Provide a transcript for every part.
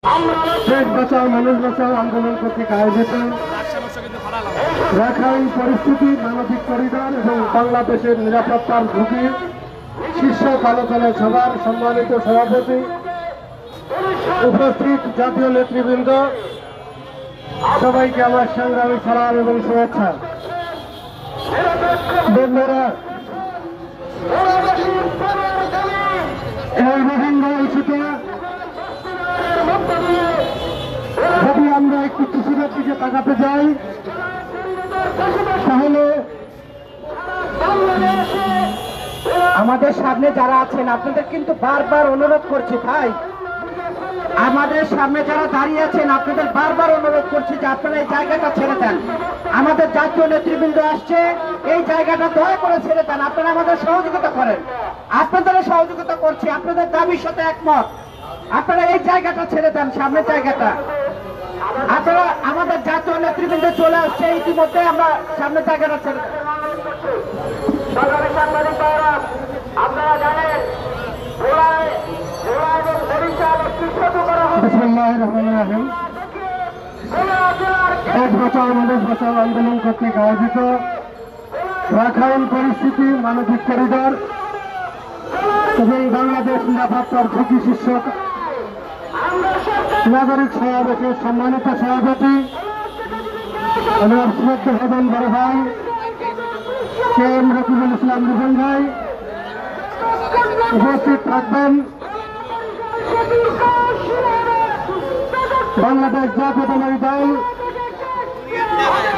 দেশ বাঁচাও মানুষ বাঁচাও আন্দোলন কর্তৃক আয়োজিত রাখাইন পরিস্থিতি, মানবিক করিডর এবং বাংলাদেশের নিরাপত্তার ঝুঁকি শীর্ষক আলোচনা সভার সম্মানিত সভাপতি, উপস্থিত জাতীয় নেতৃবৃন্দ, সবাইকে আমার সংগ্রামী সালাম এবং শুভেচ্ছা। বন্ধুরা, এই রোহিঙ্গা ইস্যুতে যদি আমরা একটু কিছুদের দিকে তাকাতে যাই, তাহলে আমাদের সামনে যারা আছেন আপনাদের কিন্তু বারবার অনুরোধ করছি ভাই, আমাদের সামনে যারা দাঁড়িয়ে আছেন আপনাদের বারবার অনুরোধ করছি যে আপনারা এই জায়গাটা ছেড়ে দেন। আমাদের জাতীয় নেতৃবৃন্দ আসছে, এই জায়গাটা দয়া করে ছেড়ে দেন। আপনারা আমাদের সহযোগিতা করেন, আপনাদের সহযোগিতা করছি, আপনাদের দাবির সাথে একমত। আপনারা এই জায়গাটা ছেড়ে দেন, সামনের জায়গাটা। আপনারা আমাদের জাতীয় নেতৃবৃন্দ চলে আসছে, ইতিমধ্যে আমরা সামনের জায়গাটা ছেড়ে দেন। আপনারা জানেন বিসমিল্লাহির রহমানির রহিম। দেশ বাঁচাও মানুষ বাঁচাও আন্দোলন কর্তৃক আয়োজিত রাখাইন পরিস্থিতি, মানবিক করিডর এবং বাংলাদেশ নিরাপত্তার ঝুঁকি শীর্ষক নাগরিক সমাবেশের সম্মানিত সভাপতি আমার শ্রদ্ধা ভবন বড় ভাই কে এম রকিবুল ইসলাম রিপন ভাই উপস্থিত থাকবেন। বাংলাদেশ জাতীয়তাবাদী দল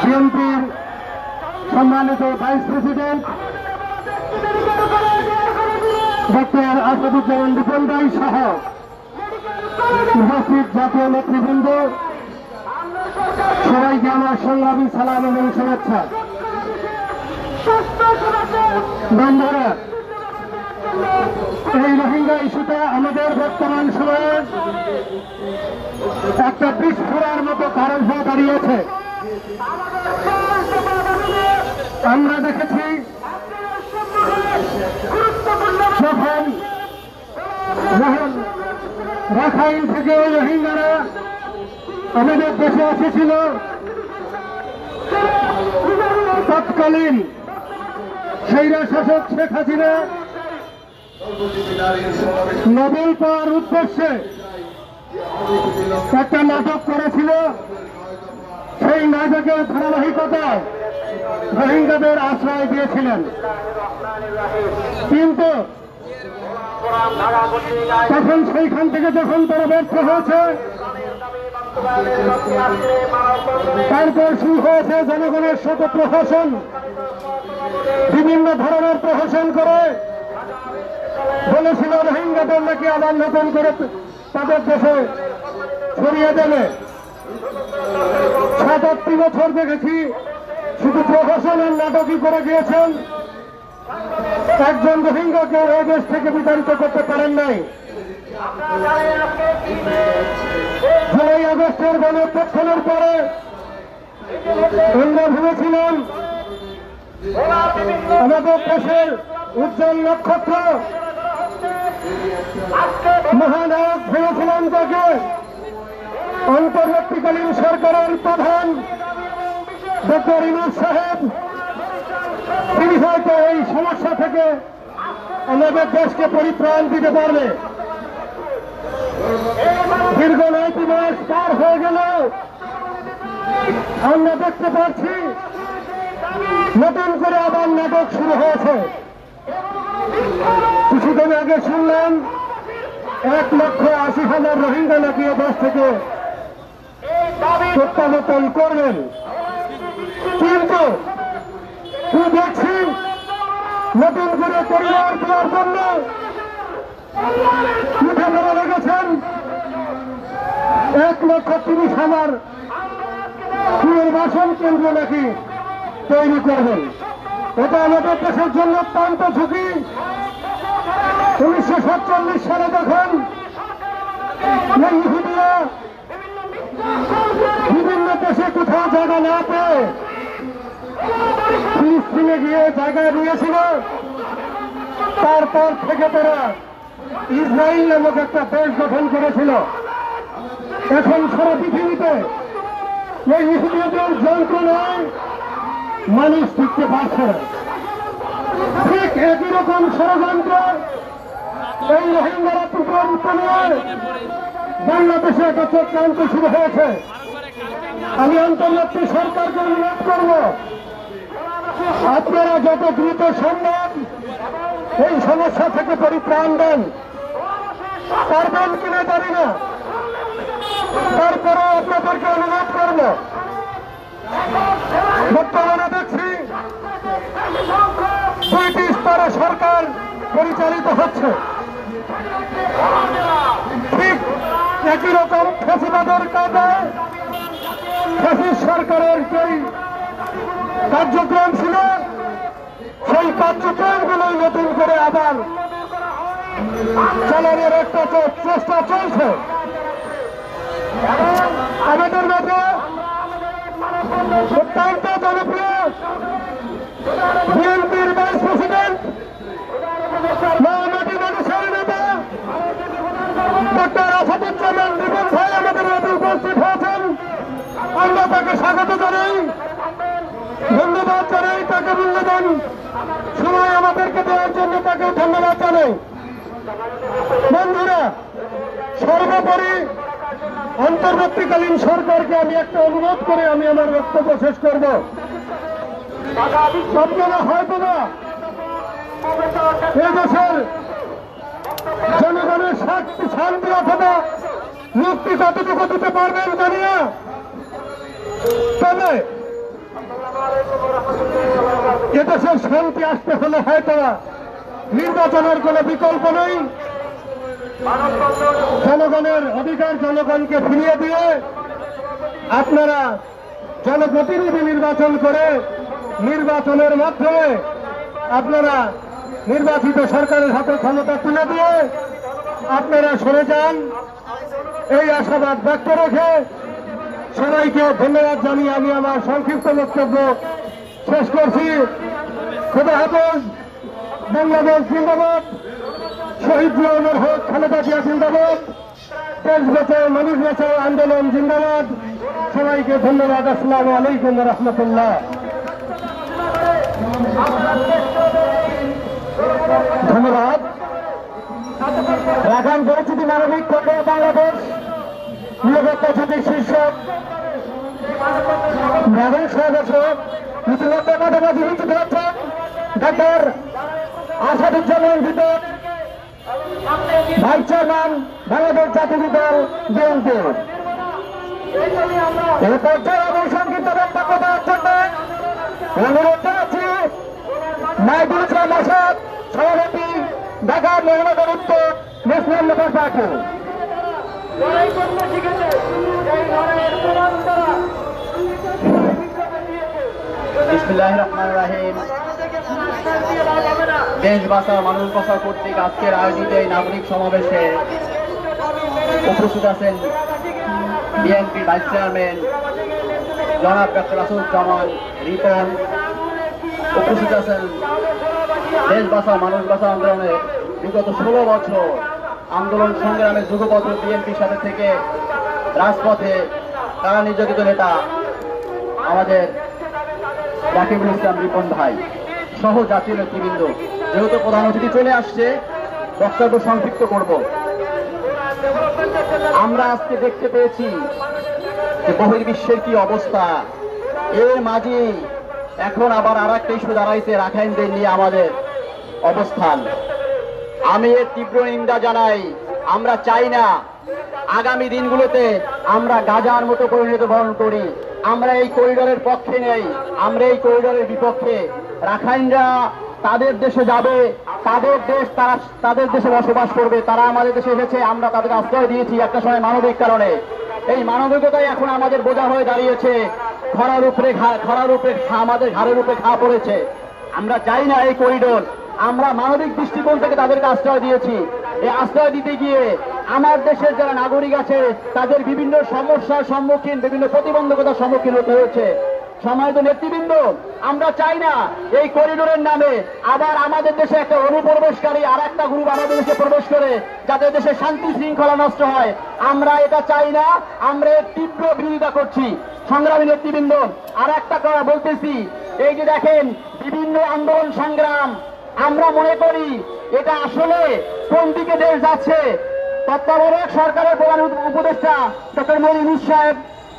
বিএনপির সম্মানিত vice president doctor Asaduzzaman Ripon ভাই সহ উপস্থিত জাতীয় নেতৃবৃন্দ, সবাইকে আমার সংগ্রামী সালাম এবং শুভেচ্ছা। বন্ধুরা, এই রোহিঙ্গা ইস্যুটা আমাদের বর্তমান সময়ে একটা বিস্ফোরণের মতো কারণ হয়ে দাঁড়িয়েছে। আমরা দেখেছি যখন রাখাইন থেকে রোহিঙ্গারা আমাদের দেশে এসেছিল, তৎকালীন স্বৈর শাসক শেখ হাসিনা নোবেল পাওয়ার উদ্দেশ্যে একটা নাটক করেছিল। সেই নাটকের ধারাবাহিকতায় রোহিঙ্গাদের আশ্রয় দিয়েছিলেন, কিন্তু তখন সেইখান থেকে যখন তারা ব্যর্থ হয়েছে, তারপর শুরু হয়েছে জনগণের শত প্রহসন, বিভিন্ন ধরনের প্রহসন করে বলেছিল রোহিঙ্গাদের নাকি আবার নতুন করে তাদের দেশে ছড়িয়ে দেবে। ৭-৮টি বছর দেখেছি শুধু প্রহসনের নাটকই করে গিয়েছেন, একজন রোহিঙ্গাকে এই দেশ থেকে বিতাড়িত করতে পারেন নাই। জুলাই আগস্টের গণঅভ্যুত্থানের পরে আমরা ভেবেছিলাম আমাদের দেশের উজ্জ্বল নক্ষত্র মহানায়ক ভেবেছিলাম তাকে অন্তর্বর্তীকালীন সরকারের প্রধান ডক্টর ইউনূস সাহেব, তিনি হয়তো এই সমস্যা থেকে আমাদের দেশকে পরিত্রাণ দিতে পারবে। দীর্ঘ 9টি মাস পার হয়ে গেল, আমরা দেখতে পাচ্ছি নতুন করে আবার নাটক শুরু হয়েছে। কিছুদিন আগে শুনলাম 1,80,000 রোহিঙ্গা নাকি দেশ থেকে প্রত্যাবর্তন করবেন, কিন্তু দেখছি নতুন করে পরিবার দেওয়ার জন্য উঠে ধরে লেগেছেন 1,30,000 পুনর্বাসন কেন্দ্র নাকি তৈরি করবেন। এটা আমাদের দেশের জন্য অত্যন্ত ঝুঁকি। 1947 সালে যখন ইহুদিরা বিভিন্ন দেশে কোথাও জায়গা না পেয়ে ফিলিস্তিনে গিয়ে জায়গায় নিয়েছিল, তারপর থেকে তারা ইসরায়েল নামক একটা দেশ গঠন করেছিল। এখন সারা পৃথিবীতে এই ইহুদিদের যন্ত্রণায় মানুষ টিকতে পারছে না। ঠিক একই রকম ষড়যন্ত্র এই রোহিঙ্গারা প্রকল্প নিয়ে বাংলাদেশে একটা চক্রান্ত শুরু হয়েছে। আমি অন্তর্বর্তী সরকারকে অনুরোধ করব, আপনারা যত দ্রুত সম্ভব এই সমস্যা থেকে পরিত্রাণ দেন। পারবেন কিনা জানি না, তারপরেও আপনাদেরকে অনুরোধ করব। বর্তমানে দেখছি দুইটি স্তরে সরকার পরিচালিত হচ্ছে। ঠিক একই রকম ফ্যাসিবাদের কাজে ফ্যাসিস্ট সরকারের যেই কার্যক্রম ছিল সেই কার্যক্রমগুলোই নতুন করে আবার চালানোর একটা চেষ্টা চলছে। আমাদের মাঝে অত্যন্ত জনপ্রিয় বিএনপির ভাইস প্রেসিডেন্ট মহামাটি মানুষের নেতা ডক্টর আসাদুজ্জামান রিপন ভাই আমাদের মাঝে উপস্থিত হয়েছেন। আমরা তাকে স্বাগত জানাই, ধন্যবাদ জানাই, তাকে মূল্যবান সময় আমাদেরকে দেওয়ার জন্য তাকে ধন্যবাদ জানাই। বন্ধুরা, সর্বোপরি অন্তর্বর্তীকালীন সরকারকে আমি একটা অনুরোধ করে আমি আমার বক্তব্য শেষ করব। আপনারা হয়তো না এদেশের জনগণের শান্তি অথবা মুক্তি কতটুকু দিতে পারবেন জানি না, তবে এদেশের শান্তি আসতে হলে হয়তো নির্বাচনের কোনো বিকল্প নেই। জনগণের অধিকার জনগণকে ফিরিয়ে দিয়ে আপনারা জনপ্রতিনিধি নির্বাচন করে নির্বাচনের মাধ্যমে আপনারা নির্বাচিত সরকারের হাতে ক্ষমতা তুলে দিয়ে আপনারা সরে যান, এই আশাবাদ ব্যক্ত রেখে সবাইকে ধন্যবাদ জানিয়ে আমি আমার সংক্ষিপ্ত বক্তব্য শেষ করছি। খোদা হাফেজ। বাংলাদেশ জিন্দাবাদ। শহীদ জিয়াউর হক, খালেদা জিয়া জিন্দাবাদ। দেশ বাঁচাও মানুষ বাঁচাও আন্দোলন জিন্দাবাদ। সবাইকে ধন্যবাদ। আসসালামু আলাইকুম ওয়া রাহমাতুল্লাহ। ধন্যবাদ। রাখাইন পরিস্থিতি মানবিক কেন্দ্র বাংলাদেশ নিরাপত্তা সমিতির শীর্ষক রাখাইন সদস্য ইতিমধ্যে মাঝামাঝি উপস্থিত হচ্ছেন doctor Asaduzzaman Ripon, vice chairman Bangladesh জাতীয় দল বিএনপি। এই পর্যায়ে আমি সংক্ষিপ্ত বক্তব্য দেওয়ার জন্য অনুরোধ জানাচ্ছি নাইদুল ইসলাম আসাদ, সভাপতি ঢাকা মহানগর উত্তর ন্যাশনাল লেবার পার্টি। বিসমিল্লাহির রহমানির রহিম। দেশ বাঁচাও মানুষ বাঁচাও কর্তৃক আজকের আয়োজিত এই নাগরিক সমাবেশে উপস্থিত আছেন বিএনপির ভাইস চেয়ারম্যান জনাব ডক্টর আসাদুজ্জামান রিপন, উপস্থিত আছেন দেশ বাঁচাও মানুষ বাঁচাও আন্দোলনে বিগত 16 বছর আন্দোলন সংগ্রামের যুগপথ বিএনপির সাথে থেকে রাজপথে কারা নির্যাতিত নেতা আমাদের রাকিবুল ইসলাম রিপন ভাই সহ জাতীয় নেতৃবৃন্দ। যেহেতু প্রধান অতিথি চলে আসছে, বক্তব্য সংক্ষিপ্ত করব। আমরা আজকে দেখতে পেয়েছি যে বহির্বিশ্বের কি অবস্থা, এর মাঝে এখন আবার আর একটা ইস্যু দাঁড়াইছে রাখাইনদের নিয়ে আমাদের অবস্থান। আমি এর তীব্র নিন্দা জানাই। আমরা চাই না আগামী দিনগুলোতে আমরা গাজার মতো পরিণত বরণ করি। আমরা এই করিডোরের পক্ষে নেই, আমরা এই করিডোরের বিপক্ষে। রাখাইনরা তাদের দেশে যাবে, তাদের দেশ, তারা তাদের দেশে বসবাস করবে। তারা আমাদের দেশে এসেছে, আমরা তাদের আশ্রয় দিয়েছি একটা সময় মানবিক কারণে। এই মানবিকতাই এখন আমাদের বোঝা হয়ে দাঁড়িয়েছে। খরার উপরে আমাদের ঘাড়ের উপরে ঘা পড়েছে। আমরা চাই না এই করিডোর। আমরা মানবিক দৃষ্টিকোণ থেকে তাদেরকে আশ্রয় দিয়েছি। এই আশ্রয় দিতে গিয়ে আমার দেশের যারা নাগরিক আছে তাদের বিভিন্ন সমস্যার সম্মুখীন, বিভিন্ন প্রতিবন্ধকতার সম্মুখীন হতে হয়েছে। সম্মানিত নেতৃবৃন্দ, আমরা চাই না এই করিডোরের নামে আবার আমাদের দেশে একটা অনুপ্রবেশকারী আর একটা গ্রুপ আমাদের দেশে প্রবেশ করে যাতে দেশে শান্তি শৃঙ্খলা নষ্ট হয়। আমরা এটা চাই না, আমরা এর তীব্র বিরোধিতা করছি। সংগ্রামী নেতৃবৃন্দ, আর একটা কথা বলতেছি, এই যে দেখেন বিভিন্ন আন্দোলন সংগ্রাম, আমরা মনে করি এটা আসলে কোন দিকে দেশ যাচ্ছে। তত্ত্বাবধায়ক সরকারের প্রধান উপদেষ্টা ডক্টর মোহাম্মদ ইউনূস সাহেব,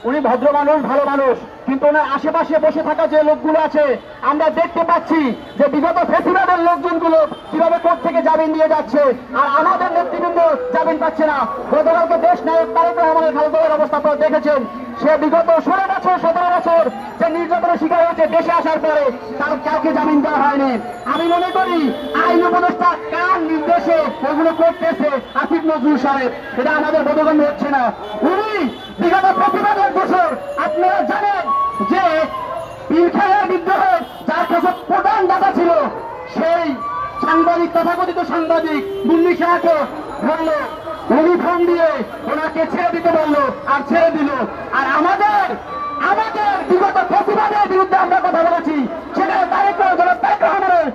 উনি ভদ্র মানুষ, ভালো মানুষ, কিন্তু ওনার আশেপাশে বসে থাকা যে লোকগুলো আছে আমরা দেখতে পাচ্ছি যে বিগত ফেসিবাদের লোকজনগুলো কিভাবে কোর্ট থেকে জামিন নিয়ে যাচ্ছে, আর আমাদের নেতৃবৃন্দ জামিন পাচ্ছে না। গতকালকে দেশ নায়ক তারেক রহমানের খালেদার অবস্থা আপনারা দেখেছেন। সে বিগত 16 বছর 17 বছর যে নির্যাতনের শিকার হয়েছে দেশে আসার পরে, তার কাউকে জামিন দেওয়া হয়নি। আমি মনে করি আইন উপদেষ্টা কার নির্দেশে ওগুলো করতেছে আসিফ নজরুল সাহেব, এটা আমাদের বোধগম্য হচ্ছে না। উনি বিগত প্রতিবাদের বছর আপনারা জানেন যে পিলখানার বিদ্রোহে যার কাছে প্রধান দাতা ছিল সেই সাংবাদিক, তথাকথিত সাংবাদিক মুন্নি শাহকে ধরলো, ইউনিফর্ম দিয়ে ওনাকে ছেড়ে দিতে বললো আর ছেড়ে দিল। আর আমাদের বিগত প্রতিবাদের বিরুদ্ধে আমরা কথা বলেছি, সেটা তারেক রহমানের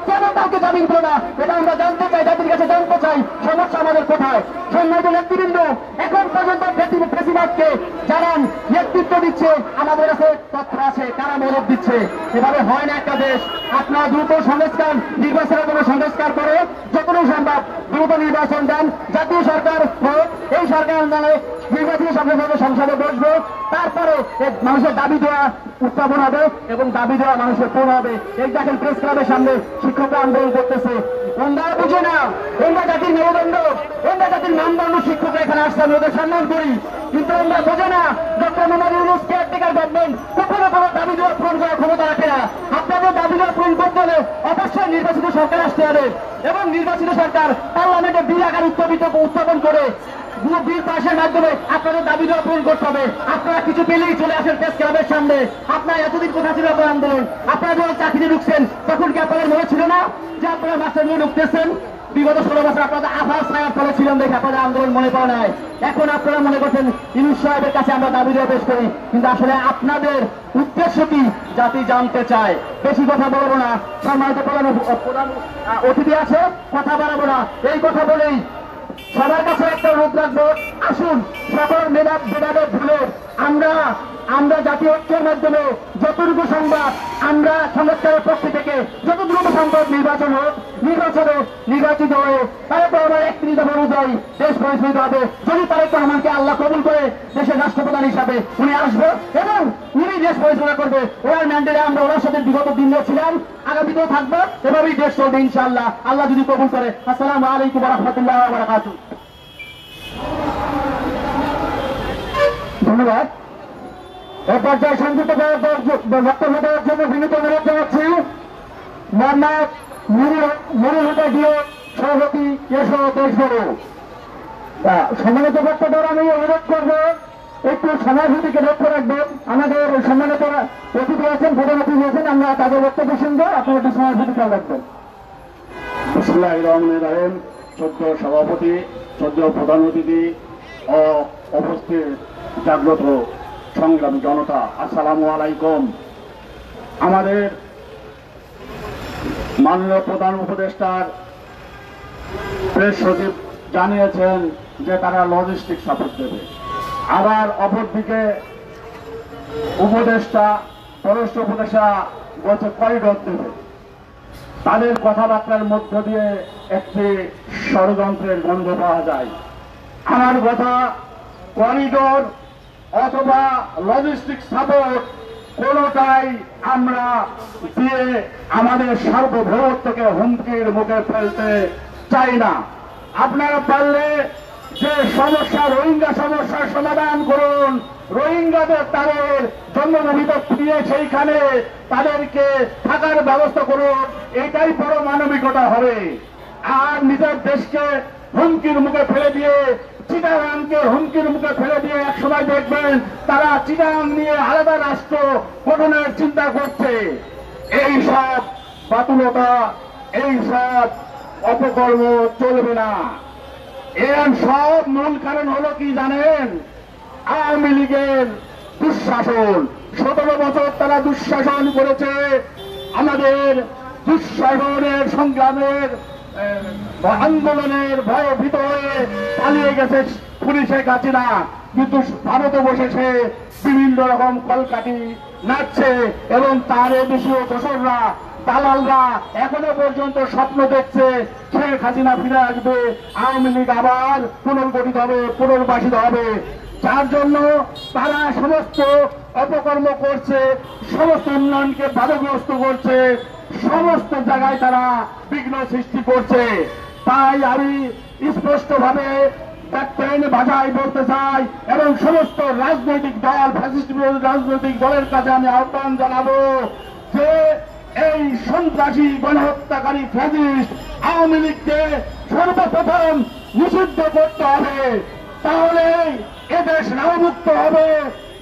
কেন তাকে জামিন দিল না, এটা আমরা জানতে চাই, জাতির কাছে জানতে চাই সমস্যা আমাদের কোথায়। সম্মানিত নেতৃবৃন্দ, এখন পর্যন্ত ফেসিবাদকে যারা নেতৃত্ব দিচ্ছে আমাদের কাছে তথ্য আছে কারা মদত দিচ্ছে। এভাবে হয় না একটা দেশ। আপনারা দ্রুত সংস্কার, নির্বাচনের কোনো সংস্কার করে যতটুকু সম্ভব দ্রুত নির্বাচন দেন। জাতীয় সরকার হোক, এই সরকার মানে নির্বাচনী সংসদে বসবে, তারপরে মানুষের দাবি দেওয়া উত্থাপন হবে এবং দাবি দেওয়া মানুষের পূরণ হবে। এই দেখেন প্রেস ক্লাবের সামনে শিক্ষকরা আন্দোলন করতেছে। ওরা বুঝে না, ওরা জাতির মেরুদণ্ড, ওরা জাতির মানদণ্ড। শিক্ষকরা এখানে আসছে, আমি ওদের সম্মান করি, কিন্তু ওরা বোঝে না doctor Mohammad Yunus caretaker government কখনো কোনো দাবি দেওয়া পূরণ করার ক্ষমতা রাখে না। আপনাদের দাবি দেওয়া পূরণ করতে হলে অবশ্যই নির্বাচিত সরকার আসতে হবে এবং নির্বাচিত সরকার পার্লামেন্টে বিল আকার উত্থাপন করে বিল পাশের মাধ্যমে আপনাদের দাবি দেওয়া পূরণ করতে হবে। আপনারা কিছু পেলেই চলে আসেন প্রেস ক্লাবের সামনে। আপনারা এতদিন কোথা ছিল আপনার আন্দোলন? আপনারা যখন চাকরিতে ঢুকছেন তখন কি আপনাদের মনে ছিল না যে আপনারা মাস্টার নিয়ে ঢুকতেছেন? বিগত 16 বছর আপনাদের আফার ছায়ার ফলে ছিলেন দেখে আপনাদের আন্দোলন মনে পাওয়া নাই। এখন আপনারা মনে করছেন ইউনূস সাহেবের কাছে আমরা দাবি দেওয়া পেশ করি, কিন্তু আসলে আপনাদের উদ্দেশ্য কি জাতি জানতে চায়। বেশি কথা বলবো না, সম্মানিত প্রধান অতিথি আছে, কথা বাড়াবো না। এই কথা বলেই সবার কাছে একটা অনুরোধ রাখবো, আসুন সকল ভেদাভেদ ভুলে আমরা জাতীয় ঐক্যের মাধ্যমে যতটুকু সংবাদ আমরা সংস্কারের পক্ষ থেকে যতটুকু সম্ভব নির্বাচন হোক, নির্বাচিত হয়ে তারেক রহমান 31 দফা অনুযায়ী দেশ পরিচালিত হবে। যদি তারেক রহমানকে আল্লাহ কবুল করে দেশের রাষ্ট্রপ্রধান হিসাবে উনি আসবে এবং উনি দেশ পরিচালনা করবে। ওনার ম্যান্ডেটে আমরা ওনার সাথে বিগত দিনে ছিলাম, আগামীতেও থাকবো, এভাবেই দেশ চলবে ইনশাআল্লাহ, আল্লাহ যদি কবুল করে। আসসালামু আলাইকুম ওয়া রাহমাতুল্লাহি ওয়া বারাকাতুহু। ধন্যবাদ। এই পর্যায়ে সংযুক্ত বক্তব্য দেওয়ার জন্য বিনীত অনুরোধ জানাচ্ছি মোহাম্মদ নুরুল হুদা দিয়ে সভাপতি এসো দেশ বড়। সম্মানিত বক্তব্য আমি অনুরোধ করবো একটু সমাজনীতিকে লক্ষ্য রাখবেন। আমাদের সম্মানিত অতিথি আছেন, প্রধান অতিথি আছেন, আমরা তাদের বক্তব্য শুনবো, আপনারা একটু সমাজনীতি খেয়াল রাখবেন। বিসমিল্লাহির রহমানির রহিম। শ্রদ্ধ সভাপতি, শ্রদ্ধ প্রধান অতিথি ও উপস্থিত জাগ্রত সংগ্রামী জনতা, আসসালামু আলাইকুম। আমাদের মাননীয় প্রধান উপদেষ্টার প্রেস সচিব জানিয়েছেন যে তারা লজিস্টিক সাপোর্ট দেবে, আবার অপরদিকে উপদেষ্টা পররাষ্ট্র উপদেষ্টা বলছে করিডোর দেবে। তাদের কথাবার্তার মধ্য দিয়ে একটি ষড়যন্ত্রের গন্ধ পাওয়া যায়। আমার কথা, করিডোর অথবা লজিস্টিক সাপোর্ট কোনোটাই আমরা দিয়ে আমাদের সার্বভৌমত্বকে হুমকির মুখে ফেলতে চাই না। আপনারা পারলে যে সমস্যা, রোহিঙ্গা সমস্যার সমাধান করুন, রোহিঙ্গাদের তাদের জন্মভূমিতে ফিরিয়ে সেইখানে তাদেরকে থাকার ব্যবস্থা করুন, এটাই বড় মানবিকতা হবে। আর নিজের দেশকে হুমকির মুখে ফেলে দিয়ে, চিটাগাংকে হুমকির মুখে ফেলে দিয়ে এক সময় দেখবেন তারা চিটাগাং নিয়ে আলাদা রাষ্ট্র গঠনের চিন্তা করছে। এই সব বাতুলতা, এই সব অপকর্ম চলবে না। এর সব মূল কারণ হলো কি জানেন? আওয়ামী লীগের দুঃশাসন, 17 বছর তারা দুঃশাসন করেছে। আমাদের দুঃশাসনের সংগ্রামের আন্দোলনের ভয় ভীত হয়ে পালিয়ে গেছে পুলিশের কাছে না, কিন্তু ভারতে বসে সে বিভিন্ন রকম কলকাঠি নাচছে এবং তার দেশীয় দোসররা দালালরা এখনো পর্যন্ত স্বপ্ন দেখছে শেখ হাসিনা ফিরে আসবে, আওয়ামী লীগ আবার পুনর্গঠিত হবে, পুনর্বাসিত হবে। যার জন্য তারা সমস্ত অপকর্ম করছে, সমস্ত উন্নয়নকে বাধাগ্রস্ত করছে, সমস্ত জায়গায় তারা বিঘ্ন সৃষ্টি করছে। তাই আমি স্পষ্টভাবে ভাষায় বলতে চাই এবং সমস্ত রাজনৈতিক দল, ফ্যাসিস্ট বিরোধী রাজনৈতিক দলের কাছে আমি আহ্বান জানাবো যে এই সন্ত্রাসী গণহত্যাকারী ফ্যাসিস্ট আওয়ামী লীগকে সর্বপ্রথম নিষিদ্ধ করতে হবে, তাহলে এদেশ নামমুক্ত হবে।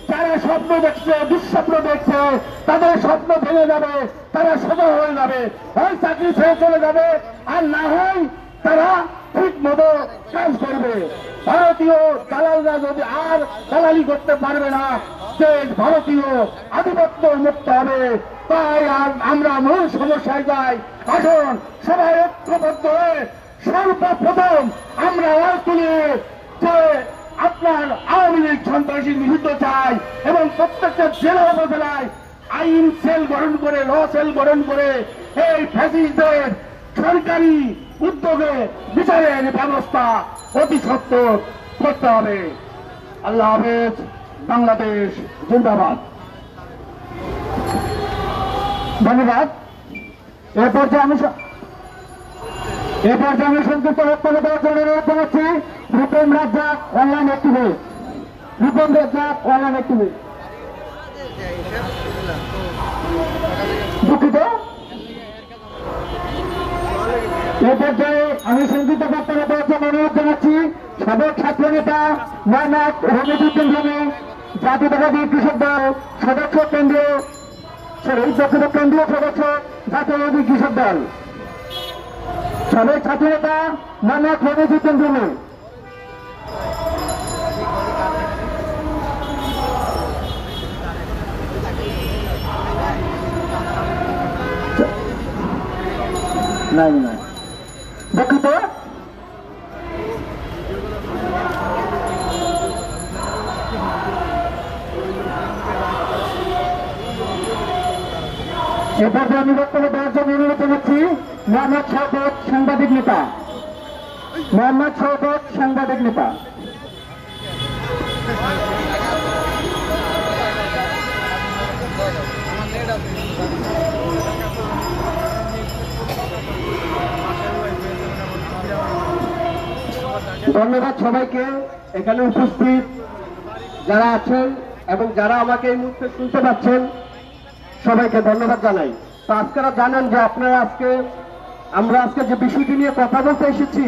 যারা স্বপ্ন দেখছে, দুঃস্বপ্ন দেখছে, তাদের স্বপ্ন ভেঙে যাবে, তারা সোজা হয়ে যাবে, হয় চাকরি ছেড়ে চলে যাবে, আর না হয় তারা ঠিক মতো কাজ করবে। ভারতীয় দালালরা যদি আর দালালি করতে পারবে না, দেশ ভারতীয় আধিপত্য মুক্ত হবে। তাই আর আমরা মূল সমস্যায় যাই। আসুন সবাই ঐক্যবদ্ধ হয়ে সর্বপ্রথম আমরা আওয়াজ তুলি যে আপনার আওয়ামী লীগ সন্ত্রাসী নিষিদ্ধ চাই এবং প্রত্যেকটা জেলা উপজেলায় আইন সেল গঠন করে, ল সেল গঠন করে এই ফ্যাসিস্টদের সরকারি উদ্যোগে বিচারের ব্যবস্থা অতি সত্বর করতে হবে। আল্লাহ হাফেজ। বাংলাদেশ জিন্দাবাদ। ধন্যবাদ। এ পর্যায়ে আমি সংক্ষিপ্ত বক্তব্য দেওয়ার জন্য অনুরোধ জানাচ্ছি Rupam Razzak online activist. Rupam Razzak online activist. দুঃখিত। এ পর্যায়ে আমি সংক্ষিপ্ত বক্তব্য দেওয়ার জন্য অনুরোধ জানাচ্ছি সাবেক ছাত্র নেতা মোহাম্মদ রমিজউদ্দিন রুমি, জাতীয়তাবাদী কৃষক দল সদস্য, কেন্দ্রীয় সদস্য, জাতীয়তাবাদী কৃষক দল। সাবেক ছাত্র নেতা মোহাম্মদ রমিজউদ্দিন রুমি। দুঃখিত। এরপর আমি বক্তব্য দেওয়ার জন্য অনুরোধ জানাচ্ছি মোহাম্মদ শওকত, সাংবাদিক নেতা। মোহাম্মদ শওকত, সাংবাদিক নেতা। ধন্যবাদ সবাইকে, এখানে উপস্থিত যারা আছেন এবং যারা আমাকে এই মুহূর্তে শুনতে পাচ্ছেন সবাইকে ধন্যবাদ জানাই। তো আজকেরা জানেন যে আমরা আজকে যে বিষয়টি নিয়ে কথা বলতে এসেছি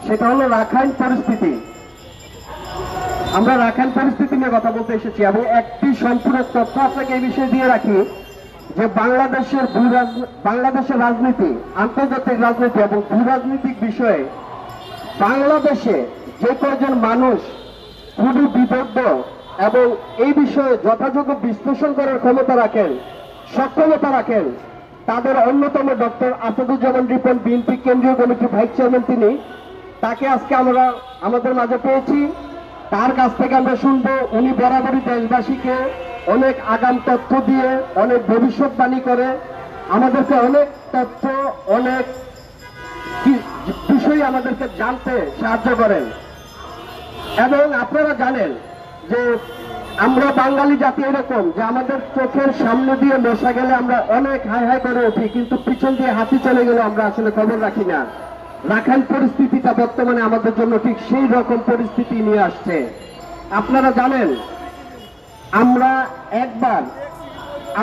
সেটা হলো রাখাইন পরিস্থিতি। আমরা রাখাইন পরিস্থিতি নিয়ে কথা বলতে এসেছি এবং একটি সম্পূর্ণ তথ্য আপনাকে এই বিষয়ে দিয়ে রাখি যে বাংলাদেশের রাজনীতি, আন্তর্জাতিক রাজনীতি এবং ভূ রাজনৈতিক বিষয়ে বাংলাদেশে যে কয়েকজন মানুষ খুবই বিদগ্ধ এবং এই বিষয়ে যথাযোগ্য বিশ্লেষণ করার ক্ষমতা রাখেন, সক্ষমতা রাখেন, তাদের অন্যতম ডক্টর আসাদুজ্জামান রিপন, বিএনপি কেন্দ্রীয় কমিটির ভাইস চেয়ারম্যান তিনি। তাকে আজকে আমরা আমাদের মাঝে পেয়েছি। তার কাছ থেকে আমরা শুনবো উনি বরাবরই দেশবাসীকে অনেক আগাম তথ্য দিয়ে, অনেক ভবিষ্যৎবাণী করে, আমাদেরকে অনেক তথ্য, অনেক বিষয় আমাদেরকে জানতে সাহায্য করেন। এবং আপনারা জানেন যে আমরা বাঙালি জাতি এরকম যে আমাদের চোখের সামনে দিয়ে মশা গেলে আমরা অনেক হাই হাই করে উঠি, কিন্তু পিছন দিয়ে হাতি চলে গেলে আমরা আসলে খবর রাখি না। রাখাইন পরিস্থিতিটা বর্তমানে আমাদের জন্য ঠিক সেই রকম পরিস্থিতি নিয়ে আসছে। আপনারা জানেন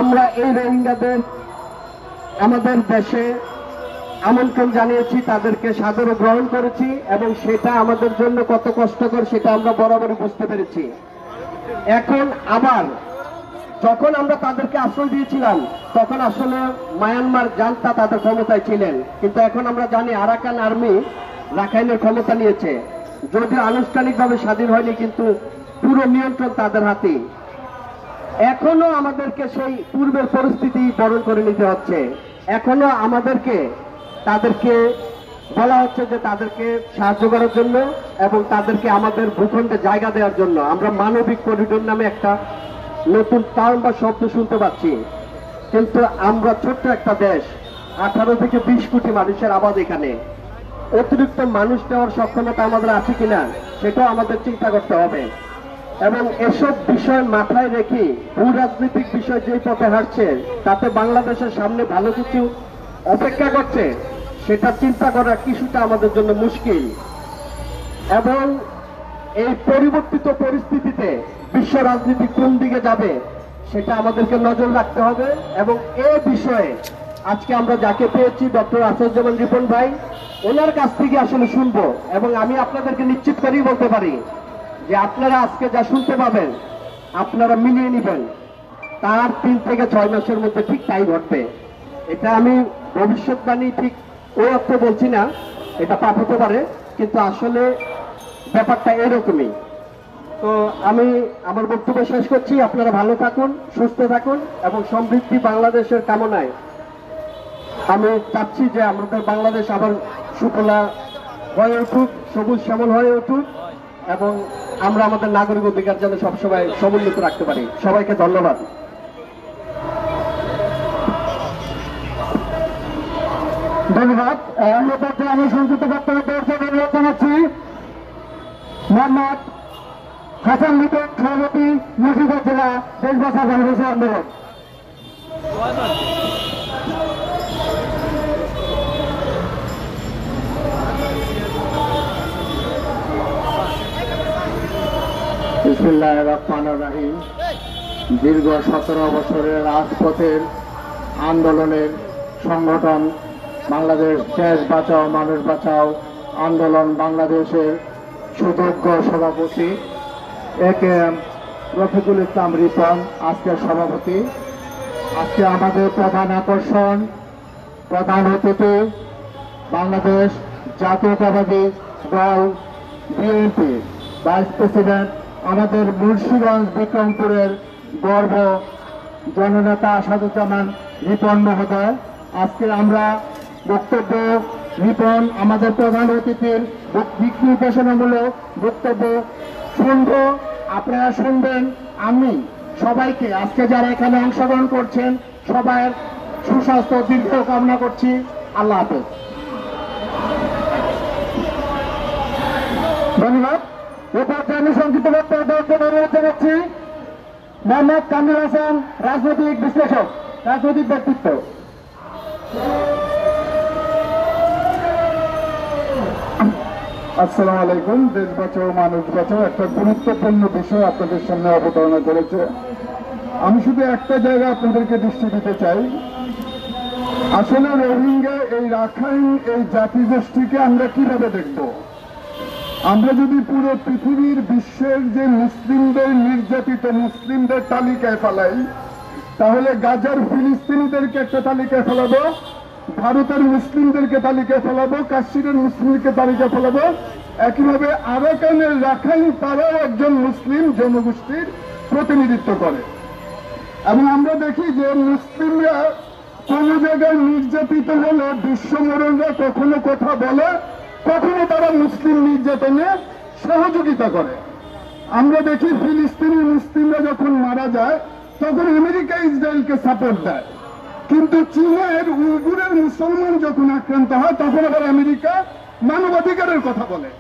আমরা এই রোহিঙ্গাদের আমাদের দেশে আমন্ত্রণ জানিয়েছি, তাদেরকে সাদরে গ্রহণ করেছি এবং সেটা আমাদের জন্য কত কষ্টকর সেটা আমরা বরাবরই বুঝতে পেরেছি। এখন আবার যখন আমরা তাদেরকে আশ্রয় দিয়েছিলাম তখন আসলে মায়ানমার জান্তা তাদের ক্ষমতায় ছিলেন, কিন্তু এখন আমরা জানি আরাকান আর্মি রাখাইনের ক্ষমতা নিয়েছে। যদিও আনুষ্ঠানিকভাবে স্বাধীন হয়নি, কিন্তু পুরো নিয়ন্ত্রণ তাদের হাতে। এখনো আমাদেরকে সেই পূর্বের পরিস্থিতি বরণ করে নিতে হচ্ছে। এখনো আমাদেরকে তাদেরকে বলা হচ্ছে যে তাদেরকে সাহায্য করার জন্য এবং তাদেরকে আমাদের ভূখণ্ডে জায়গা দেওয়ার জন্য। আমরা মানবিক করিডোর নামে একটা নতুন টার্ম বা শব্দ শুনতে পাচ্ছি, কিন্তু আমরা ছোট্ট একটা দেশ, 18 থেকে 20 কোটি মানুষের আবাদ এখানে। অতিরিক্ত মানুষ দেওয়ার সক্ষমতা আমাদের আছে কিনা সেটাও আমাদের চিন্তা করতে হবে। এবং এসব বিষয় মাথায় রেখে ভূ রাজনৈতিক বিষয় যে পথে হাঁটছে তাতে বাংলাদেশের সামনে ভালো কিছু অপেক্ষা করছে সেটা চিন্তা করা কিছুটা আমাদের জন্য মুশকিল। এবং এই পরিবর্তিত পরিস্থিতিতে বিশ্ব রাজনীতি কোন দিকে যাবে সেটা আমাদেরকে নজর রাখতে হবে। এবং এই বিষয়ে আজকে আমরা যাকে পেয়েছি ডক্টর আসাদুজ্জামান রিপন ভাই, ওনার কাছ থেকে আসলে শুনবো। এবং আমি আপনাদেরকে নিশ্চিত করেই বলতে পারি যে আপনারা আজকে যা শুনতে পাবেন আপনারা মিলিয়ে নেবেন, তার 3 থেকে 6 মাসের মধ্যে ঠিক তাই ঘটবে। এটা আমি ভবিষ্যৎবাণী ঠিক ওই অর্থে বলছি না, এটা পাপ হতে পারে, কিন্তু আসলে ব্যাপারটা এরকমই। তো আমি আমার বক্তব্য শেষ করছি। আপনারা ভালো থাকুন, সুস্থ থাকুন এবং সমৃদ্ধি বাংলাদেশের কামনায় আমি চাচ্ছি যে আমাদের বাংলাদেশ আবার সুফলা হয়ে উঠুক, সবুজ শ্যামল হয়ে উঠুক এবং আমরা আমাদের নাগরিক অধিকার যেন সবসময় সমুন্নত রাখতে পারি। সবাইকে ধন্যবাদ। ধন্যবাদ। আমি সংযুক্ত বক্তব্য অনুরোধ জানাচ্ছি মোহাম্মদ হাসান লিটন, সভাপতি মুন্সিগঞ্জ জেলা দেশ বাঁচাও বাংলাদেশ আন্দোলন। বিসমিল্লাহির রহমানির রহিম। দীর্ঘ 17 বছরের রাজপথের আন্দোলনের সংগঠন বাংলাদেশ দেশ বাঁচাও মানুষ বাঁচাও আন্দোলন বাংলাদেশের সুযোগ্য সভাপতি একেএম রফিকুল ইসলাম রিপন আজকের সভাপতি। আজকে আমাদের প্রধান আকর্ষণ, প্রধান অতিথি বাংলাদেশ জাতীয়তাবাদী দল বিএনপি ভাইস প্রেসিডেন্ট, আমাদের মুন্সিগঞ্জ বিক্রমপুরের গর্ব জননেতা আসাদুজ্জামান রিপন মহোদয়। আজকে আমরা বক্তব্য রিপন আমাদের প্রধান অতিথির দিক নির্দেশনামূলক বক্তব্য শুনব, আপনারা শুনবেন। আমি সবাইকে আজকে যারা এখানে অংশগ্রহণ করছেন সবার সুস্বাস্থ্য দীর্ঘ কামনা করছি। আল্লাহ হাফেজ। ধন্যবাদ। এরপর আমি সংক্ষিপ্ত বক্তব্য দেওয়ার জন্য অনুরোধ জানাচ্ছি মোহাম্মদ কামরুল হাসান, রাজনৈতিক বিশ্লেষক, রাজনৈতিক ব্যক্তিত্ব। আসসালামু আলাইকুম। দেশ বাঁচাও মানুষ বাঁচাও একটা গুরুত্বপূর্ণ বিষয় আপনাদের সামনে অবতারণা করেছে। আমি শুধু একটা জায়গা আপনাদেরকে দৃষ্টি দিতে চাই। আসলে রোহিঙ্গা এই রাখাইন এই জাতিগোষ্ঠীকে আমরা কিভাবে দেখব? আমরা যদি পুরো পৃথিবীর বিশ্বের যে মুসলিমদের নির্যাতিত মুসলিমদের তালিকায় ফেলাই, তাহলে গাজার ফিলিস্তিনিদেরকে একটা তালিকায় ফেলাবো, ভারতের মুসলিমদেরকে তালিকায় ফেলাবো, কাশ্মীরের মুসলিমকে তালিকায় ফেলাবো। একইভাবে আরাকানের রাখাইন তারাও একজন মুসলিম জনগোষ্ঠীর প্রতিনিধিত্ব করে। এবং আমরা দেখি যে মুসলিমরা কোন জায়গায় নির্যাতিত হলে বিশ্বমরণরা কখনো কথা বলে, কখনো তারা মুসলিম নির্যাতনে সহযোগিতা করে। আমরা দেখি ফিলিস্তিনি মুসলিমরা যখন মারা যায় তখন আমেরিকা ইসরায়েলকে সাপোর্ট দেয়, কিন্তু চীনের উইগুরের মুসলমান যখন আক্রান্ত হয় তখন আবার আমেরিকা মানবাধিকারের কথা বলে।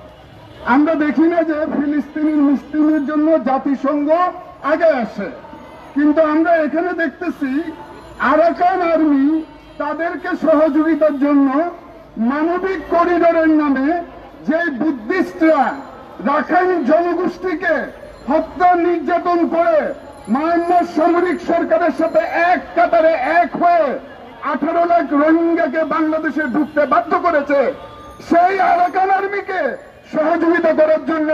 আমরা দেখি না যে ফিলিস্তিনি মুসলিমের জন্য জাতিসংঘ আগে আসে, কিন্তু আমরা এখানে দেখতেছি আরাকান আর্মি তাদেরকে সহযোগিতার জন্য মানবিক করিডোরের নামে যে বুদ্ধিস্টরা রাখাইন জনগোষ্ঠীকে হত্যা নির্যাতন করে মায়ানমার সামরিক সরকারের সাথে এক কাতারে এক হয়ে 18 লাখ রোহিঙ্গাকে বাংলাদেশে ঢুকতে বাধ্য করেছে, সেই আরাকান আর্মিকে সহযোগিতা করার জন্য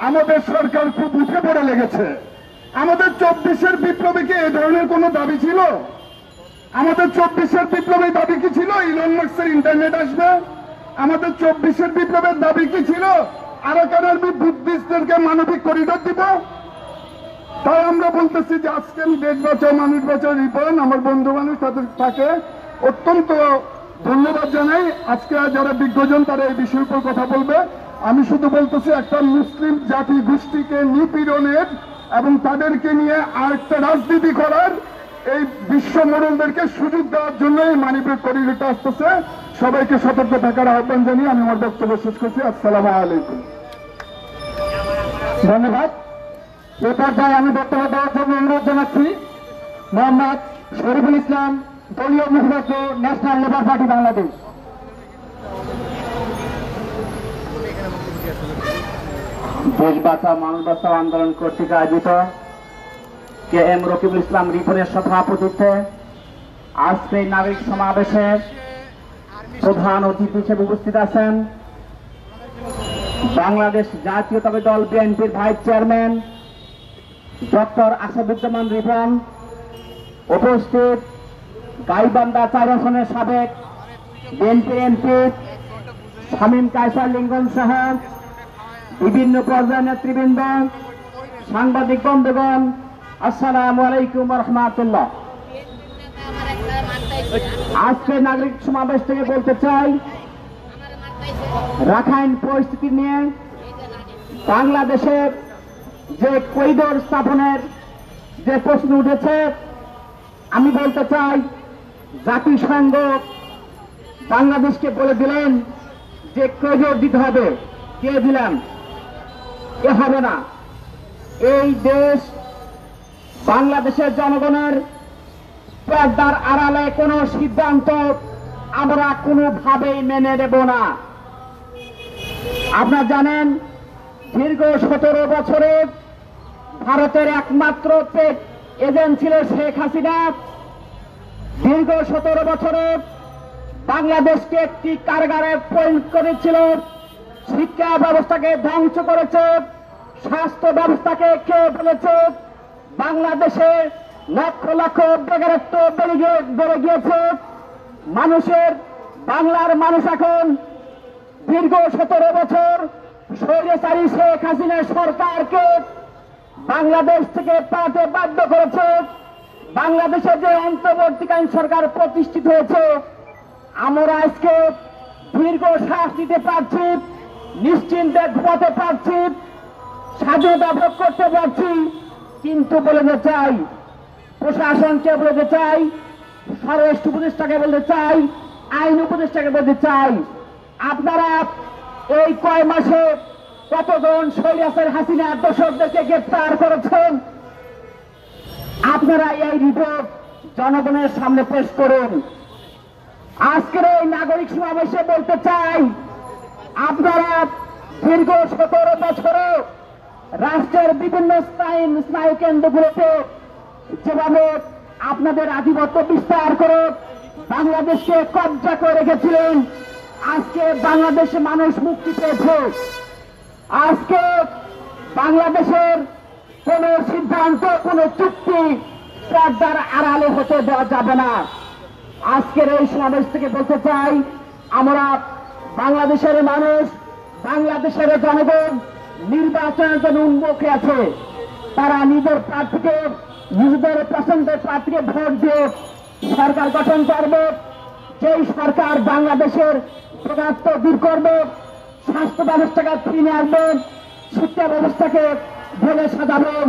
আমাদের সরকার খুব উঠে পড়ে লেগেছে। আমাদের 24-এর বিপ্লবে কি এই ধরনের কোন দাবি ছিল? আমাদের 24-এর বিপ্লবের দাবি কি ছিল ইলন মাস্কের ইন্টারনেট আসবে? আমাদের 24-এর বিপ্লবের দাবি কি ছিল আরাকান আর্মি বুদ্ধিস্টদেরকে মানবিক করিডোর দিব? তাই আমরা বলতেছি যে আজকের দেশ বাঁচাও মানুষ বাঁচাও রিপন আমার বন্ধু মানুষ তাকে অত্যন্ত ধন্যবাদ জানাই। আজকে যারা বিজ্ঞজন তারা এই বিষয়ের উপর কথা বলবে। আমি শুধু বলতেছি একটা মুসলিম জাতি গোষ্ঠীকে নিপীড়নের এবং তাদেরকে নিয়ে আরেকটা রাজনীতি করার এই বিশ্ব মোড়লদেরকে সুযোগ দেওয়ার জন্য এই মানিব্রেক করিডোরটা আসতেছে। সবাইকে সতর্ক থাকার আহ্বান জানিয়ে আমি আমার বক্তব্য শেষ করছি। আসসালামু আলাইকুম। ধন্যবাদ। এ পর্যায়ে আমি বক্তব্য দেওয়ার জন্য অনুরোধ জানাচ্ছি মোহাম্মদ শরীফুল ইসলাম, দলীয় মুখপাত্র, ন্যাশনাল লেবার পার্টি বাংলাদেশ। দেশ বাঁচাও মানুষ বাঁচাও আন্দোলন কর্তৃক আয়োজিত KM রকিবুল ইসলাম রিপনের সভাপতিত্বে আজকে এই নাগরিক সমাবেশে প্রধান অতিথি হিসেবে উপস্থিত আছেন বাংলাদেশ জাতীয়তাবাদী দল বিএনপির vice chairman doctor Asaduzzaman Ripon, উপস্থিত গাইবান্ধা 4 আসনের সাবেক বিএনপি এমপি শামীম কায়সার লিঙ্গন সহ বিভিন্ন পর্যায়ের নেতৃবৃন্দ, সাংবাদিক বন্ধুগণ, আসসালামু আলাইকুম ওয়া রাহমাতুল্লাহ। আজকে নাগরিক সমাবেশ থেকে বলতে চাই, রাখাইন পরিস্থিতি নিয়ে বাংলাদেশের যে করিডোর স্থাপনের যে প্রশ্ন উঠেছে, আমি বলতে চাই জাতিসংঘ বাংলাদেশকে বলে দিলেন যে করিডোর দিতে হবে। কে দিলেন? এ হবে না। এই দেশ বাংলাদেশের জনগণের পর্দার আড়ালে কোনো সিদ্ধান্ত আমরা কোনোভাবেই মেনে নেব না। আপনারা জানেন, দীর্ঘ 17 বছরে ভারতের একমাত্র পেট এজেন্ট ছিল শেখ হাসিনা। দীর্ঘ 17 বছরে বাংলাদেশকে একটি কারাগারে পরিণত করেছিল, শিক্ষা ব্যবস্থাকে ধ্বংস করেছে, স্বাস্থ্য ব্যবস্থাকে খেয়ে ফেলেছে। বাংলাদেশে লক্ষ লক্ষ বেকারত্ব বেড়ে গিয়েছে। বাংলার মানুষ এখন দীর্ঘ 17 বছর স্বৈরাচারী শেখ হাসিনা সরকারকে বাংলাদেশ থেকে পালাতে বাধ্য করেছে। বাংলাদেশে যে অন্তর্বর্তীকালীন সরকার প্রতিষ্ঠিত হয়েছে, আমরা আজকে দীর্ঘ শ্বাস নিতে পারছি, নিশ্চিন্তে ঘুমাতে পারছি, স্বাধীনতা ভোগ করতে পারছি। কিন্তু বলতে চাই, প্রশাসনকে বলতে চাই, স্বরাষ্ট্র উপদেষ্টাকে বলতে চাই, আইন উপদেষ্টাকে বলতে চাই, আপনারা এই কয় মাসে কতজন স্বৈরাচারী হাসিনার দোষরদেরকে গ্রেফতার করেছেন? আপনারা এই রিপোর্ট জনগণের সামনে পেশ করুন। আজকের এই নাগরিক সমাবেশে বলতে চাই, আপনারা দীর্ঘ 17 বছরে রাষ্ট্রের বিভিন্ন স্নায়ু কেন্দ্রগুলোতে যেভাবে আপনাদের আধিপত্য বিস্তার করে বাংলাদেশকে কব্জা করে রেখেছিলেন, আজকে বাংলাদেশে মানুষ মুক্তি পেয়েছে। আজকে বাংলাদেশের কোন সিদ্ধান্ত, কোন চুক্তি পর্দার আড়ালে হতে দেওয়া যাবে না। আজকের এই সমাবেশ থেকে বলতে চাই, আমরা বাংলাদেশের মানুষ, বাংলাদেশের জনগণ নির্বাচনের জন্য উন্মুখে আছে। তারা নিজেদের পছন্দের প্রার্থীকে ভোট দিয়ে সরকার গঠন করবে। যেই সরকার বাংলাদেশের বেকারত্ব দূর করবে, স্বাস্থ্য ব্যবস্থাকে ফিরিয়ে আনবে, শিক্ষা ব্যবস্থাকে ঢেলে সাজাবেন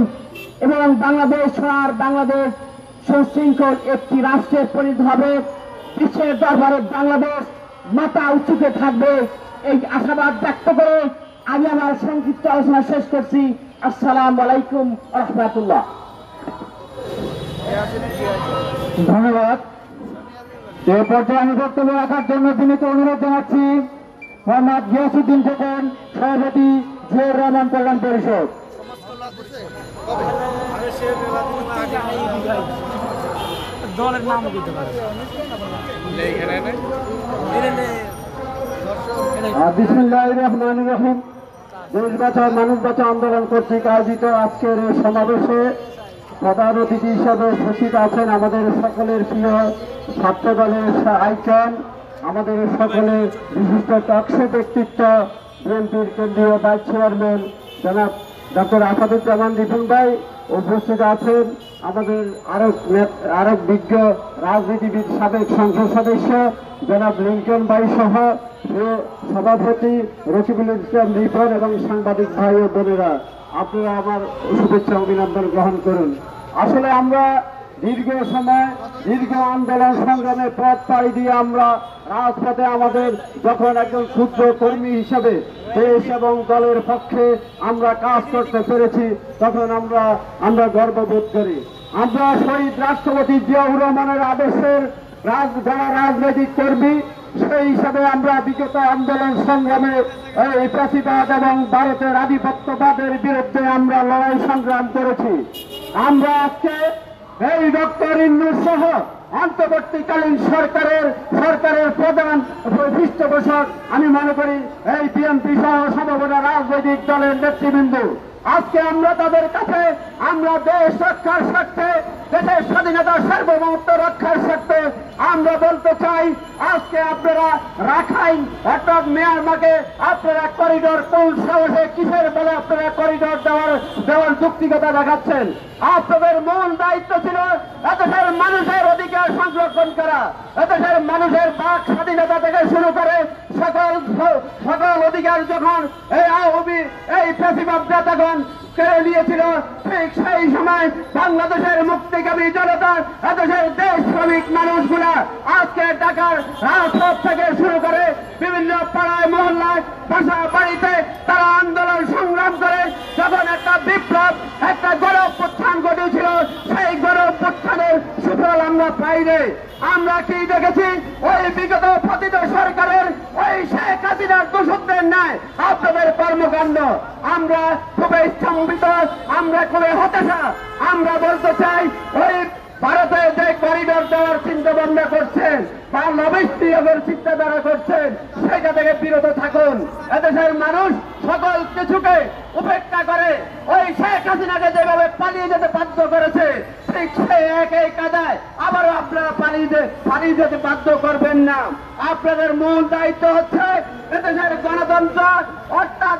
এবং বাংলাদেশ সুশৃঙ্খল একটি রাষ্ট্রে পরিণত হবে। বিশ্বের দরবারে বাংলাদেশ মাথা উঁচুতে থাকবে, এই আশাবাদ ব্যক্ত করে আমি আমার সংক্ষিপ্ত আলোচনা শেষ করছি। আসসালামু আলাইকুম ওয়া রাহমাতুল্লাহ। ধন্যবাদ। এ পর্যায়ে আমি বক্তব্য রাখার জন্য বিনীত অনুরোধ জানাচ্ছি মোহাম্মদ গিয়াসউদ্দিন খোকন, সভাপতি জিয়াউর রহমান কল্যাণ পরিষদ। দলের নাম দিতে পারে। বিসমিল্লাহির রহমানির রহিম। দেশ বাঁচাও মানুষ বাঁচাও আন্দোলন কর্তৃক আয়োজিত আজকের এই সমাবেশে প্রধান অতিথি হিসাবে উপস্থিত আছেন আমাদের সকলের প্রিয় ছাত্র দলের আইকন, আমাদের সকলের বিশিষ্ট টকশো ব্যক্তিত্ব, বিএনপির কেন্দ্রীয় ভাইস চেয়ারম্যান জনাব ডক্টর আসাদুজ্জামান রিপন ভাই, উপস্থিত আছেন আমাদের আরেক বিজ্ঞ রাজনীতিবিদ সাবেক সংসদ সদস্য জনাব লিঙ্কন ভাই সহ সভাপতি রকিবুল ইসলাম রিপন এবং সাংবাদিক ভাই ও বোনেরা, আপনারা আমার শুভেচ্ছা অভিনন্দন গ্রহণ করুন। আসলে আমরা দীর্ঘ সময় দীর্ঘ আন্দোলন সংগ্রামের পথ পাড়ি দিয়ে আমরা রাজপথে আমাদের যখন একজন ক্ষুদ্র কর্মী হিসাবে দেশ এবং দলের পক্ষে আমরা কাজ করতে পেরেছি, তখন আমরা গর্ববোধ করি। আমরা শহীদ রাষ্ট্রপতি জিয়াউর রহমানের আদর্শের যারা রাজনৈতিক কর্মী, সেই হিসাবে আমরা বিগত আন্দোলন সংগ্রামে এই ফ্যাসিবাদ এবং ভারতের আধিপত্যবাদের বিরুদ্ধে আমরা লড়াই সংগ্রাম করেছি। আমরা আজকে এই ডক্টর ইউনূস সহ অন্তর্বর্তীকালীন সরকারের প্রধান পৃষ্ঠপোষক আমি মনে করি এই বিএনপি সহ সমবেত রাজনৈতিক দলের নেতৃবৃন্দ, আজকে আমরা তাদের কাছে আমরা দেশ রক্ষার স্বার্থে, দেশের স্বাধীনতা সার্বভৌমত্ব রক্ষার স্বার্থে আমরা বলতে চাই, আজকে আপনারা রাখাইন অর্থাৎ মিয়ানমারকে আপনারা করিডোর কোন সাহসে কিসের বলে আপনারা করিডোর দেওয়ার যুক্তিকতা দেখাচ্ছেন? আপনাদের মূল দায়িত্ব ছিল এদেশের মানুষের অধিকার সংরক্ষণ করা, এদেশের মানুষের বাক স্বাধীনতা থেকে শুরু করে সকল অধিকার যখন এই ফ্যাসিবাদরা তখন কেড়ে নিয়েছিল, ঠিক সেই সময় বাংলাদেশের মুক্তিকামী জনতা, এদেশের দেশ শ্রমিক মানুষগুলা আজকে ঢাকার রাজপথ থেকে শুরু করে বিভিন্ন পাড়ায় মহল্লায় বাসা বাড়িতে তারা আন্দোলন সংগ্রাম করে যখন একটা বিপ্লব একটা গণঅভ্যুত্থান ঘটেছিল, সেই গণঅভ্যুত্থানের সুফল আমরা পাইনি। আমরা কি দেখেছি? ওই বিগত পতিত সরকারের ওই শেখ হাসিনার দোষকদের ন্যায় আপনাদের কর্মকাণ্ড আমরা খুবই স্তম্ভিত, আমরা খুবই হতাশা। আমরা বলতে চাই ওই ভারতে যে করিডোর দেওয়ার চিন্তা ভাবনা করছেন বা লবিস্ট নিয়োগের চিন্তাধারা করছেন, সেটা থেকে বিরত থাকুন। এদেশের মানুষ সকল কিছুকে উপেক্ষা করে ওই শেখ হাসিনাকে যেভাবে পালিয়ে যেতে বাধ্য করেছে, ঠিক সেই একই কাদায় আবারও আপনারা পালিয়ে যেতে বাধ্য করবেন না। আপনাদের মূল দায়িত্ব হচ্ছে এদেশের গণতন্ত্র অর্থাৎ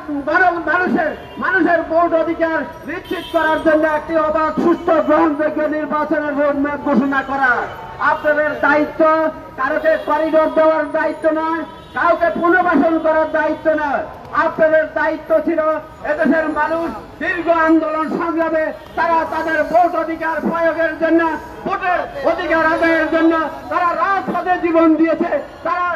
মানুষের ভোট অধিকার নিশ্চিত করার জন্য একটি অবাধ সুস্থ গ্রহণযোগ্য নির্বাচনের রোডম্যাপ ঘোষণা করা। আপনাদের দায়িত্ব কারোকে করিডোর দেওয়ার দায়িত্ব নয়, কাউকে পুনর্বাসন করার দায়িত্ব নয়। আপনাদের দায়িত্ব ছিল এদেশের মানুষ দীর্ঘ আন্দোলন সংগ্রামে তারা তাদের ভোট অধিকার প্রয়োগের জন্য, ভোটের অধিকার আদায়ের জন্য তারা রাজপথে জীবন দিয়েছে, তারা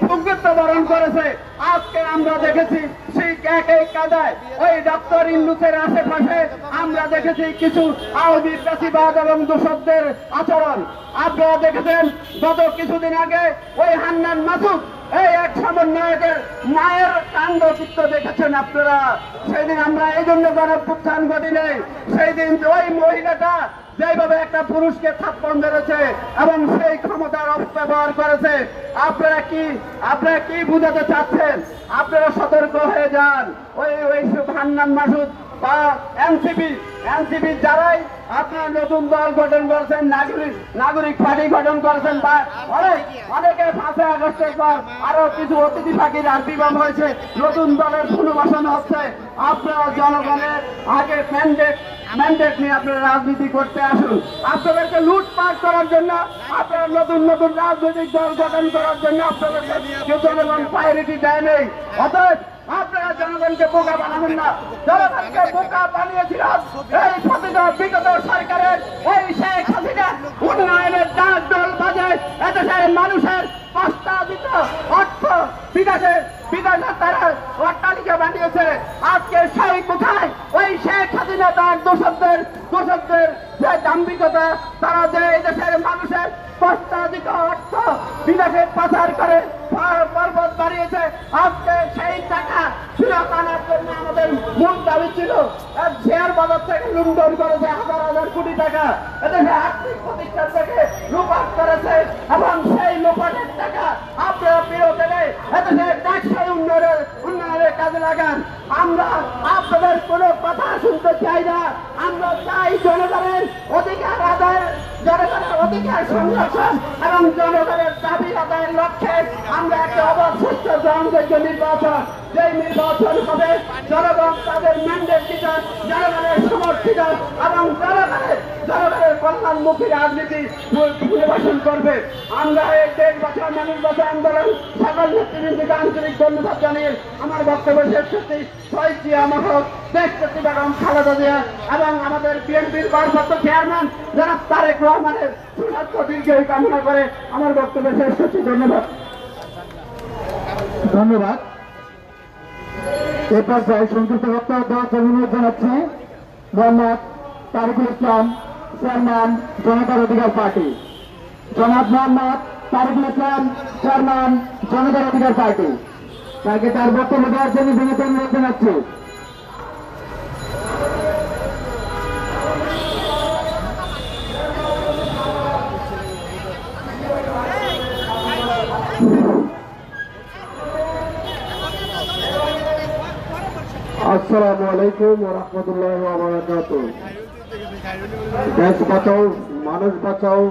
সংযুক্ত বরণ করেছে। আজকে আমরা দেখেছি ঠিক একই কাদায় ওই ডক্টর ইউনূসের আশেপাশে আমরা দেখেছি কিছু আওয়ামী ফ্যাসিবাদ এবং দোষকদের আচরণ। আপনারা দেখেছেন গত কিছুদিন আগে ওই হান্নান মাসুদ এই এক সমন্বয়কের মায়ের কাণ্ড চিত্র দেখেছেন আপনারা। সেদিন আমরা এই জন্য গণঅভ্যুত্থান ঘটিনি, সেই দিন ওই মহিলাটা যেভাবে একটা পুরুষকে থাপ্পড় মেরেছে এবং সেই ক্ষমতার অপব্যবহার করেছে, আপনারা কি বুঝাতে চাচ্ছেন? আপনারা সতর্ক হয়ে যান। ওই হান্নান মাসুদ বা এনসিপি যারাই আপনারা নতুন দল গঠন করেছেন, নাগরিক পার্টি গঠন করেছেন, বা অনেকে 5 আগস্টের পর আরো কিছু অতিথি পাখির আবির্ভাব হয়েছে, নতুন দলের পুনর্বাসন হচ্ছে। আপনারা জনগণের আগে ম্যান্ডেট নিয়ে আপনারা রাজনীতি করতে আসুন। আপনাদেরকে লুটপাট করার জন্য, আপনারা নতুন রাজনৈতিক দল গঠন করার জন্য আপনাদেরকে জনগণ প্রায়োরিটি দেয় নেই। অতএব আপনারা জনগণকে বোকা বানাবেন না। জনগণকে বোকা বানিয়েছিলাম এই বিগত সরকারের ওই শেখ হাসিনা উন্নয়নের ডাক দল বাজে এদেশের মানুষের প্রস্তাবিত অর্থ বিকাশে তারা অট্টালিকা বানিয়েছে। আজকে সেই কোথায় ওই শেখ হাসিনা তার দোষকদের যে দাম্ভিকতা, তারা যে দেশের মানুষের প্রস্তাবিত অর্থ বিদেশে পাচার করে পর্বত বাড়িয়েছে, আজকে সেই টাকা ফেরত আনার জন্য আমাদের মূল দাবি ছিল। শেয়ার বাজার থেকে লুণ্ঠন করেছে হাজার কোটি টাকা, এদেশে আর্থিক প্রতিষ্ঠান থেকে লুপাট করেছে এবং সেই লুপাটের টাকা আপনারা ফেরত এনে এদেশের টেকসই উন্নয়নের কাজে লাগান। আমরা আপনাদের কোনো কথা শুনতে চাই না। আমরা চাই জনগণের অধিকার আদায়ের, জনগণের অধিকার সংরক্ষণ এবং জনগণের দাবি আদায়ের লক্ষ্যে আমরা একটা অবাধ সুস্থ গ্রহণযোগ্য নির্বাচন যে নির্বাচন হবে জনগণ তাদের ম্যান্ডেট দিতে, জনগণের সমর্থিত এবং জনগণের কল্যাণমুখী রাজনীতি নির্বাচন করবে। আমরা এই দেশ বাঁচাও মানুষ বাঁচাও আন্দোলন সকল নেতৃবৃন্দকে আন্তরিক ধন্যবাদ জানিয়ে আমার বক্তব্য শেষ করছি। শহীদ জিয়া মহক, দেশনেত্রী বেগম খালেদা জিয়া এবং আমাদের বিএনপির ভারপ্রাপ্ত চেয়ারম্যান জনাব তারেক রহমানের সুস্বাস্থ্য দীর্ঘায়ু কামনা করে আমার বক্তব্য শেষ করছি। ধন্যবাদ। ধন্যবাদ। এ পর্যায়ে সংক্ষিপ্ত বক্তব্য দেওয়ার জন্য অনুরোধ জানাচ্ছি মোহাম্মদ তারিকুল ইসলাম, চেয়ারম্যান জনতার অধিকার পার্টি। জনাব মোহাম্মদ তারিকুল ইসলাম, চেয়ারম্যান জনতার অধিকার পার্টি, তাকে তার বক্তব্য দেওয়ার জন্য বিনীত অনুরোধ জানাচ্ছি। আসসালামু আলাইকুম ওয়া রাহমাতুল্লাহি ওয়া বারাকাতুহু। দেশ বাঁচাও মানুষ বাঁচাও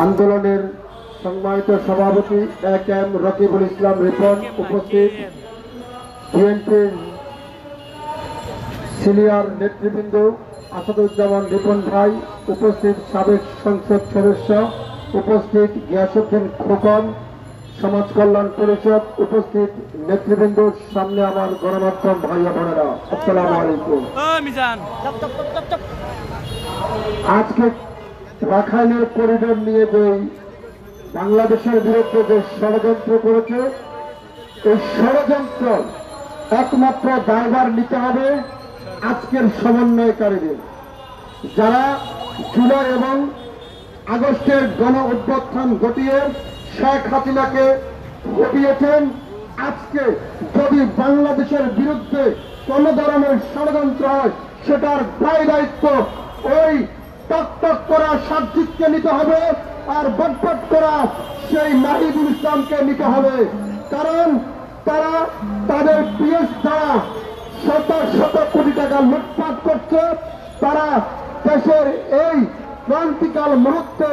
আন্দোলনের সম্মানিত সভাপতি এম রকিবুল ইসলাম রিপন, উপস্থিত বিএনপির সিনিয়র নেতৃবৃন্দ আসাদুজ্জামান রিপন ভাই, উপস্থিত সাবেক সংসদ সদস্য, উপস্থিত গিয়াসউদ্দিন খোকন, সমাজ কল্যাণ পরিষদ, উপস্থিত নেতৃবৃন্দ, সামনে আমার গণমাধ্যম ভাইয়া বোনেরা, আসসালামু আলাইকুম। আজকে রাখাইনের করিডোর নিয়ে যে বাংলাদেশের বিরুদ্ধে যে ষড়যন্ত্র করেছে, এই ষড়যন্ত্র একমাত্র দায়ভার নিতে হবে আজকের সমন্বয়কারীদের, যারা জুলাই এবং আগস্টের গণ অভ্যুত্থান ঘটিয়ে শেখ হাসিনাকে ঘটিয়েছেন। আজকে যদি বাংলাদেশের বিরুদ্ধে কোন ধরনের ষড়যন্ত্র হয়, সেটার দায় দায়িত্ব ওই টকটক করা সাজ্জিদকে নিতে হবে, আর বটবট করা সেই মাহিদুল ইসলামকে নিতে হবে। কারণ তারা তাদের পিএস দ্বারা শত শত কোটি টাকা লুটপাট করছে। তারা দেশের এই ক্রান্তিকাল মুহূর্তে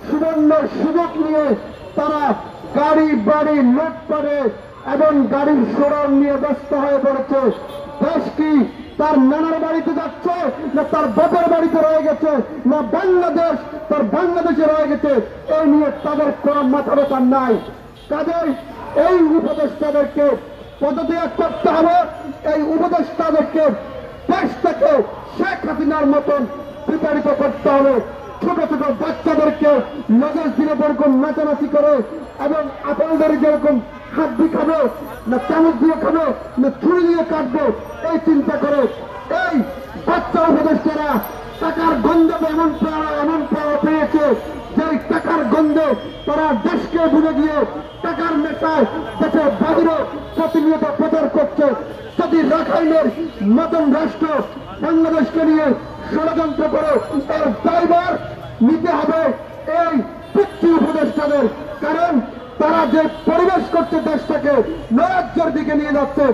সুবর্ণ সুযোগ নিয়ে তারা গাড়ি বাড়ি লুটপাটে এবং গাড়ির শোরুম নিয়ে ব্যস্ত হয়ে পড়েছে। দেশ কি তার নানার বাড়িতে যাচ্ছে, না তার বাপের বাড়িতে রয়ে গেছে, না বাংলাদেশ তার বাংলাদেশে রয়ে গেছে, এই নিয়ে তাদের কোনো মাথা ব্যথা নাই। কাজেই এই উপদেষ্টাদেরকে পদত্যাগ করতে হবে। এই উপদেষ্টাদেরকে দেশ থেকে শেখ হাসিনার মতন বিতাড়িত করতে হবে। ছোট ছোট বাচ্চাদেরকে নজর দিলে যেরকম নাচানাচি করে এবং আপনাদের যেরকম হাত খাবে, না চামচ দিয়ে খাবে, না ছুরি দিয়ে কাটবে, এই চিন্তা করে এই বাচ্চা উপদেষ্টারা টাকার গন্ধে এমন পাওয়া পেয়েছে যে টাকার গন্ধে তারা দেশকে ভুলে গিয়ে টাকার নেশায় দেশের বাহিরে প্রতিনিয়ত প্রচার করছে। যদি রাখাইনের নতুন রাষ্ট্র বাংলাদেশকে নিয়ে ষড়যন্ত্র করে, তার দায়ভার নিতে হবে এই পিতৃ উপদেষ্টাদের। কারণ তারা যে পরিবেশ করছে দেশটাকে নৈরাজ্যের দিকে নিয়ে যাচ্ছে।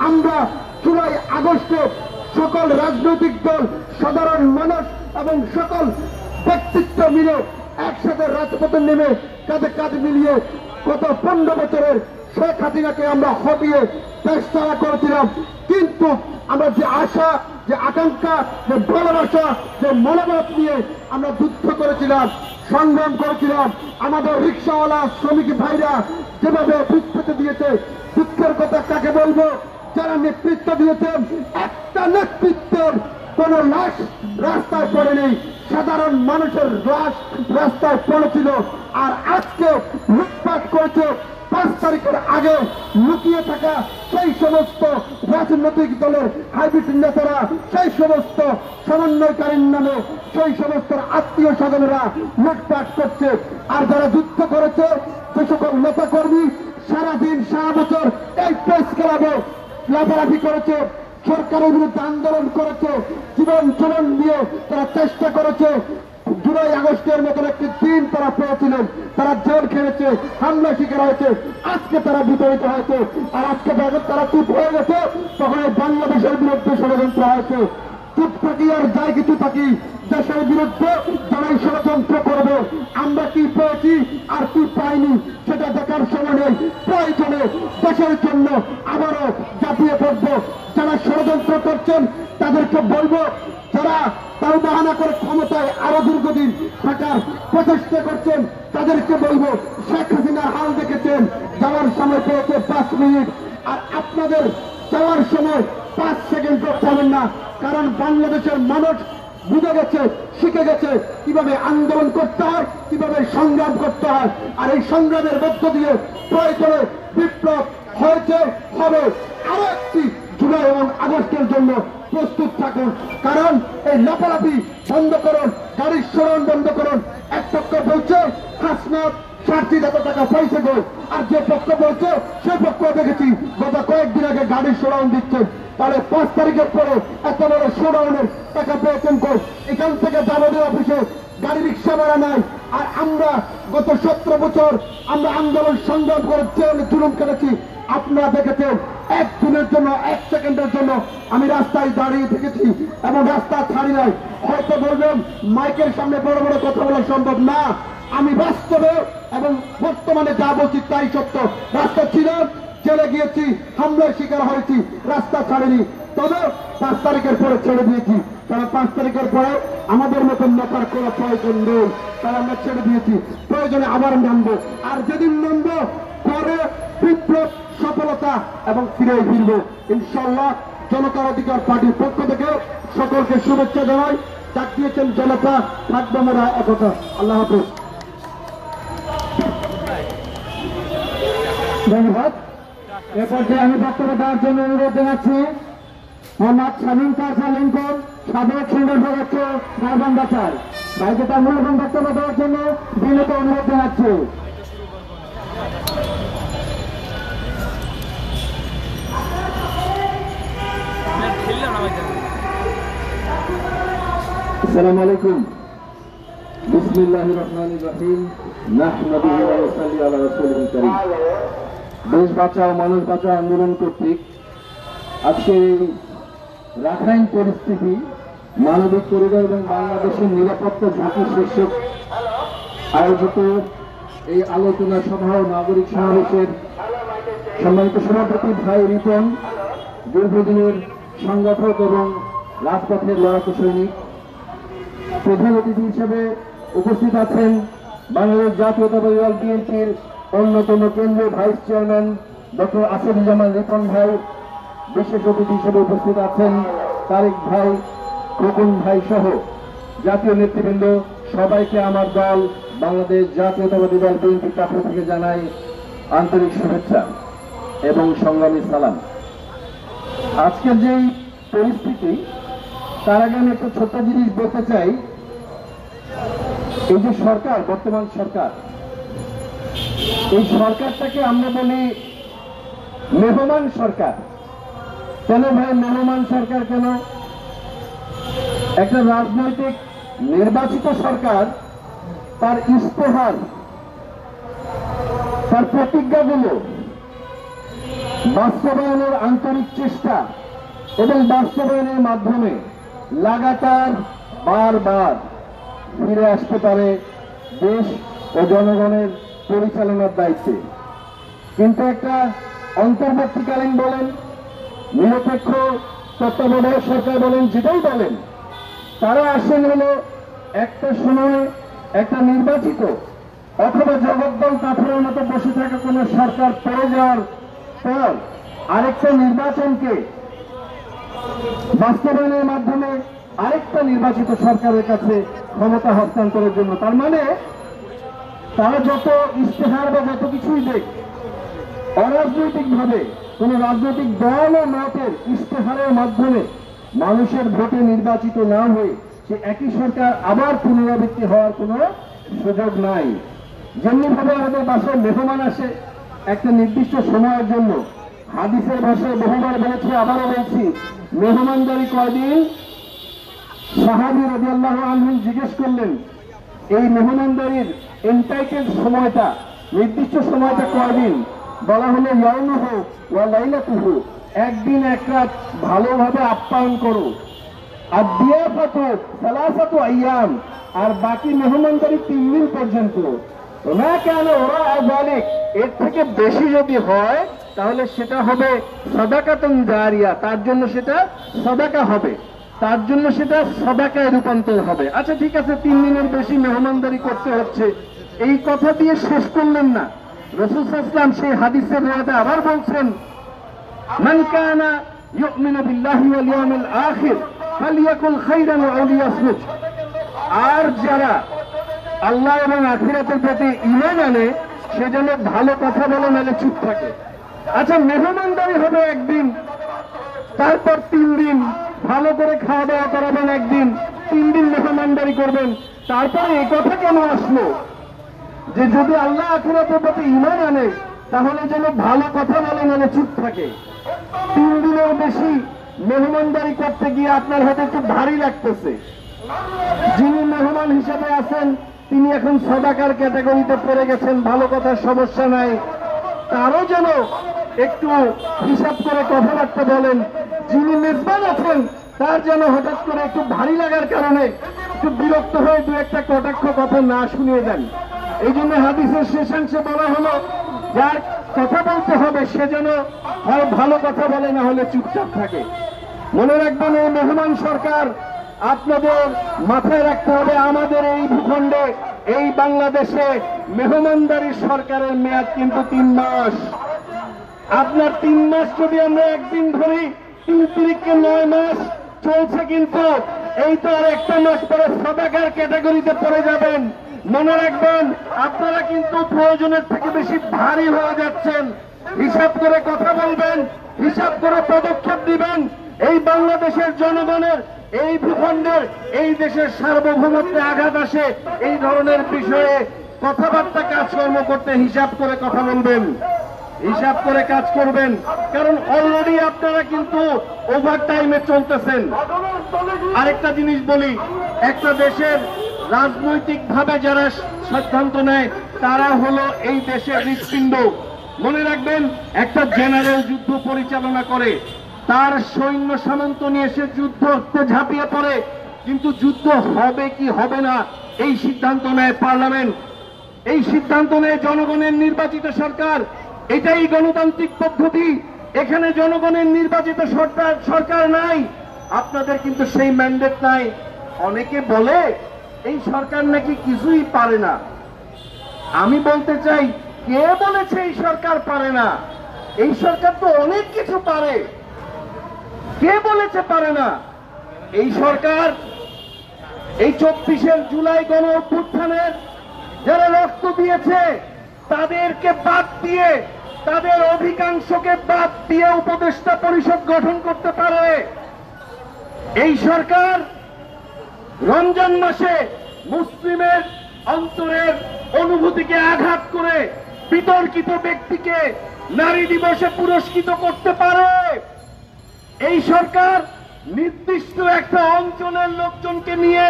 আমরা জুলাই আগস্টে সকল রাজনৈতিক দল, সাধারণ মানুষ এবং সকল ব্যক্তিত্ব মিলে একসাথে রাজপথে নেমে কাঁধে কাঁধ মিলিয়ে গত 15 বছরের শেখ হাসিনাকে আমরা হটিয়ে দেশ চালা করেছিলাম। কিন্তু আমরা যে আশা, যে আকাঙ্ক্ষা, যে ভালোবাসা, যে মনোভাব নিয়ে আমরা যুদ্ধ করেছিলাম, সংগ্রাম করেছিলাম, আমাদের রিক্সাওয়ালা শ্রমিক ভাইরা যেভাবে বিস্ফোরিত দিয়েছে, দুঃখের কথা কাকে বলবো, যারা নেতৃত্ব দিয়েছেন, একটা নেতৃত্বের কোন লাশ রাস্তায় পড়েনি, সাধারণ মানুষের লাশ রাস্তায় পড়েছিল। আর আজকে লুটপাট করেছে 5 তারিখের আগে লুকিয়ে থাকা সেই সমস্ত রাজনৈতিক দলের হাইব্রিড নেতারা, সেই সমস্ত সমন্বয়কারীর নামে সেই সমস্ত আত্মীয় স্বজনেরা লুটপাট করছে। আর যারা যুদ্ধ করেছে, যে সকল নেতা কর্মী সারাদিন সারা বছর এই প্রেস ক্লাবে লাফালাফি করেছে, সরকারের বিরুদ্ধে আন্দোলন করেছে, জীবন দিয়ে তারা চেষ্টা করেছে, জুলাই আগস্টের মতন একটি দিন তারা পেয়েছিলেন, তারা জেল খেলেছে, হামলা শিকার হয়েছে, আজকে তারা বিতাড়িত হয়েছে। আর আজকে যখন তারা চুপ হয়ে গেছে, তখন বাংলাদেশের বিরুদ্ধে ষড়যন্ত্র হয়েছে। চুপ থাকি আর যাই কিছু থাকি, দেশের বিরুদ্ধে যারাই ষড়যন্ত্র করবে আমরা কি পেয়েছি আর কি পাইনি সেটা দেখার সময় নেই। প্রয়োজনে দেশের জন্য আবারও ঝাঁপিয়ে পড়বো। যারা ষড়যন্ত্র করছেন তাদেরকে বলবো, যারা তাও বাহানা করে ক্ষমতায় আরো দীর্ঘদিন থাকার প্রচেষ্টা করছেন তাদেরকে বলবো, শেখ হাসিনার হাল দেখেছেন, যাওয়ার সময় পেয়েছে 5 মিনিট, আর আপনাদের যাওয়ার সময় 5 সেকেন্ডও পাবেন না। কারণ বাংলাদেশের মানুষ বুঝে গেছে, শিখে গেছে কিভাবে আন্দোলন করতে হয়, কিভাবে সংগ্রাম করতে হয়। আর এই সংগ্রামের মধ্য দিয়ে প্রয়োজনে বিপ্লব হয়েছে, হবে। আরো একটি জুলাই এবং আগস্টের জন্য প্রস্তুত থাকুন। কারণ এই লাফালাফি বন্ধ করুন, গাড়ির সরণ বন্ধ করুন। এক পক্ষ বলছে হাসনাত স্বার্থীর এত টাকা পাইছে গো, আর যে পক্ষ বলছে সে পক্ষ দেখেছি গত কয়েকদিন আগে গাড়ির সরাউন দিচ্ছেন। তাহলে 5 তারিখের পরে এত বড় সরাউনের টাকা পেয়েছেন কই? এখান থেকে যাবতীয় অফিসে গাড়ি রিক্সা ভাড়া নাই। আর আমরা গত 17 বছর আমরা আন্দোলন সংগ্রাম করে জুলুম কেটেছি। আপনারা দেখেছেন 1 দিনের জন্য 1 সেকেন্ডের জন্য আমি রাস্তায় দাঁড়িয়ে থেকেছি এবং রাস্তা ছাড়ি নাই। হয়তো বলবেন মাইকের সামনে বড় বড় কথা বলা সম্ভব না, আমি বাস্তবে এবং বর্তমানে যা বলছি তাই সত্য। রাস্তা ছিল, জেলে গিয়েছি, হামলার শিকার হয়েছি, রাস্তা ছাড়েনি। তবে 5 তারিখের পরে ছেড়ে দিয়েছি, কারণ 5 তারিখের পরে আমাদের মতন নেতার কোনো প্রয়োজন নেই, তাই আমরা ছেড়ে দিয়েছি। প্রয়োজনে আবার নামবো, আর যেদিন নামবো পরে বিপ্লব সফলতা এবং ফিরবো ইনশাল্লাহ। জনতার অধিকার পার্টির পক্ষ থেকে সকলকে শুভেচ্ছা জানাই। ডাক দিয়েছেন জনতা, থাকবো মোরা একতা। আল্লাহ হাফেজ। ধন্যবাদ। এ পর্যায়ে আমি বক্তব্য দেওয়ার জন্য অনুরোধ জানাচ্ছি মোহাম্মদ শামীম কাসা লিঙ্কন, সাবেক সিনিয়র সদস্য গাইবান্ধাচার ভাইকে তার মূল্যবান বক্তব্য দেওয়ার জন্য বিনীত অনুরোধ জানাচ্ছি। আসসালামু আলাইকুম। বিসমিল্লাহির রহমানির রহিম। নাহমাদুহু ওয়া নুসাল্লি আলা রাসূলিল কারীম। দেশ বাঁচাও মানুষ বাঁচাও আন্দোলন কর্তৃক আজকে রাখাইন পরিস্থিতি, মানবিক করিডোর এবং বাংলাদেশের নিরাপত্তা ঝুঁকি শীর্ষক আয়োজিত এই আলোচনা সভা ও নাগরিক সমাবেশের সম্মানিত সভাপতি ভাই রিপন, দীর্ঘদিনের সংগঠক এবং রাজপথের লড়াকু সৈনিক। প্রধান অতিথি হিসেবে উপস্থিত আছেন বাংলাদেশ জাতীয়তাবাদী দল বিএনপির অন্যতম কেন্দ্রীয় vice chairman doctor Asaduzzaman Ripon ভাই। বিশেষ অতিথি হিসেবে উপস্থিত আছেন তারেক ভাই, খোকন ভাই সহ জাতীয় নেতৃবৃন্দ। সবাইকে আমার দল বাংলাদেশ জাতীয়তাবাদী দল বিএনপির পক্ষ থেকে জানাই আন্তরিক শুভেচ্ছা এবং সংগ্রামী সালাম। আজকের যেই পরিস্থিতি, তার আগে আমি একটা ছোট্ট জিনিস বলতে চাই। এই যে সরকার, বর্তমান সরকার, এই সরকারটাকে আমরা বলি মেহমান সরকার। কেন ভাই মেহমান সরকার কেন? একটা রাজনৈতিক নির্বাচিত সরকার তার ইস্তেহার, তার প্রতিজ্ঞাগুলো বাস্তবায়নের আন্তরিক চেষ্টা এবং বাস্তবায়নের মাধ্যমে লাগাতার বারবার ফিরে আসতে পারে দেশ ও জনগণের পরিচালনার দায়িত্বে। কিন্তু একটা অন্তর্বর্তীকালীন বলেন, নিরপেক্ষ তত্ত্বাবধায়ক সরকার বলেন, যেটাই বলেন, তারা আসেন হলো একটা সময় একটা নির্বাচিত অথবা জগদ্দল কাঠামোর মতো বসে থাকা কোন সরকার পড়ে যাওয়ার পর আরেকটা নির্বাচনকে বাস্তবায়নের মাধ্যমে আরেকটা নির্বাচিত সরকারের কাছে ক্ষমতা হস্তান্তরের জন্য। তার মানে তারা যত ইশতেহার বা যত কিছুই দেখ, অরাজনৈতিক ভাবে কোন রাজনৈতিক দল ও মতের ইশতেহারের মাধ্যমে মানুষের ভোটে নির্বাচিত না হয়ে সে একই সরকার আবার পুনরাবৃত্তি হওয়ার কোন সুযোগ নাই। যেমনি ভাবে আমাদের বাসায় মেহমান আসে একটা নির্দিষ্ট সময়ের জন্য, হাদিসের ভাষায় বহুবার বলেছি, আবারও বলছি, মেহমানদারি কয়দিন? সাহাবী রাদিয়াল্লাহু আনহু জিজ্ঞেস করলেন, এই মেহমানদারির এন্টাইটেড সময়টা, নির্দিষ্ট সময়টা কয়দিন? বলা হলো ইয়াউমুহু ওয়া লাইলাতুহু, একদিন এক রাত ভালোভাবে আপ্যায়ন করো, আর দিয়াফাতু সালাসাতু আইয়াম, আর বাকি মেহমানদারি 3 দিন পর্যন্ত। না কেন ওরা আযালিক, এর থেকে বেশি যদি হয় তাহলে সেটা হবে সাদাকাতুন জারিয়া, তার জন্য সেটা সাদাকা হবে, তার জন্য সেটা সাদাকায় রূপান্তর হবে। আচ্ছা ঠিক আছে, 3 দিনের বেশি মেহমানদারি করতে হচ্ছে, এই কথা দিয়ে শেষ করলেন না। রাসূল সাল্লাল্লাহু আলাইহি ওয়াসাল্লাম সেই হাদিসের রাতে আবার বলছেন, মান কানা ইউমিনু বিল্লাহি ওয়াল ইয়াউমিল আখির ফালিয়াকুল খাইরান আও লিয়াসমুত। আর যারা আল্লাহ এবং আখিরাতের প্রতি ঈমান আনে সে যেন ভালো কথা বলে, নাহলে চুপ থাকে। আচ্ছা মেহমানদারি হবে একদিন, তারপর 3 দিন ভালো করে খাওয়া দাওয়া করাবেন, একদিন 3 দিন মেহমানদারি করবেন, তারপরে এই কথা কেন আসলো যে যদি আল্লাহ আখিরাতের প্রতি ঈমান আনে তাহলে যেন ভালো কথা বলে, নাহলে চুপ থাকে। 3 দিনের বেশি মেহমানদারি করতে গিয়ে আপনার হয়তো একটু ভারী লাগতেছে। যিনি মেহমান হিসেবে আছেন তিনি এখন সাদাকার ক্যাটাগরিতে পড়ে গেছেন, ভালো কথার সমস্যা নাই, তারও যেন একটু হিসাব করে কথাবার্তা বলেন। যিনি মেজবান আছেন তার যেন হঠাৎ করে একটু ভারী লাগার কারণে একটু বিরক্ত হয়ে 2-1টা কটাক্ষ কথা না শুনিয়ে দেন। এই জন্য হাদিসের শেষাংশে বলা হলো, যার কথা বলতে হবে সে যেন হয় ভালো কথা বলে, না হলে চুপচাপ থাকে। মনে রাখবেন, এই মেহমান সরকার, আপনাদের মাথায় রাখতে হবে আমাদের এই ভূখণ্ডে, এই বাংলাদেশে মেহমানদারি সরকারের মেয়াদ কিন্তু 3 মাস। আপনার 3 মাস যদি আমরা একদিন ধরি, 3 তারিখে 9 মাস চলছে, কিন্তু এই তো আর 1টা মাস পরে সাদাকার ক্যাটাগরিতে পড়ে যাবেন। মনে রাখবেন, আপনারা কিন্তু প্রয়োজনের থেকে বেশি ভারী হয়ে যাচ্ছেন। হিসাব করে কথা বলবেন, হিসাব করে পদক্ষেপ দিবেন। এই বাংলাদেশের জনগণের, এই ভূখণ্ডের, এই দেশের সার্বভৌমত্বে আঘাত আসে, এই ধরনের বিষয়ে কথাবার্তা কাজকর্ম করতে হিসাব করে কথা বলবেন, হিসাব করে কাজ করবেন। কারণ অলরেডি আপনারা কিন্তু ওভার টাইমে চলতেছেন। আরেকটা জিনিস বলি, একটা দেশের রাজনৈতিক ভাবে যারা সিদ্ধান্ত নেয় তারা হলো এই দেশের হৃৎপিণ্ড। মনে রাখবেন, একটা জেনারেল যুদ্ধ পরিচালনা করে, তার সৈন্য সামন্ত নিয়ে সে যুদ্ধে ঝাঁপিয়ে পড়ে, কিন্তু যুদ্ধ হবে কি হবে না এই সিদ্ধান্ত নেয় পার্লামেন্ট, এই সিদ্ধান্ত নেয় জনগণের নির্বাচিত সরকার। এটাই গণতান্ত্রিক পদ্ধতি। এখানে জনগণের নির্বাচিত সরকার নাই, আপনাদের কিন্তু সেই ম্যান্ডেট নাই। অনেকে বলে এই সরকার নাকি কিছুই পারে না। আমি বলতে চাই, কে বলেছে এই সরকার পারে না? এই সরকার তো অনেক কিছু পারে। কে বলেছে পারে না? এই সরকার এই 24 জুলাই গণ অভ্যুত্থানের যারা রক্ত দিয়েছে তাদেরকে বাদ দিয়ে, তাদের অধিকাংশকে বাদ দিয়ে উপদেষ্টা পরিষদ গঠন করতে পারে। এই সরকার রমজান মাসে মুসলিমের অন্তরের অনুভূতিকে আঘাত করে বিতর্কিত ব্যক্তিকে নারী দিবসে পুরস্কৃত করতে পারে। এই সরকার নির্দিষ্ট একটা অঞ্চলের লোকজনকে নিয়ে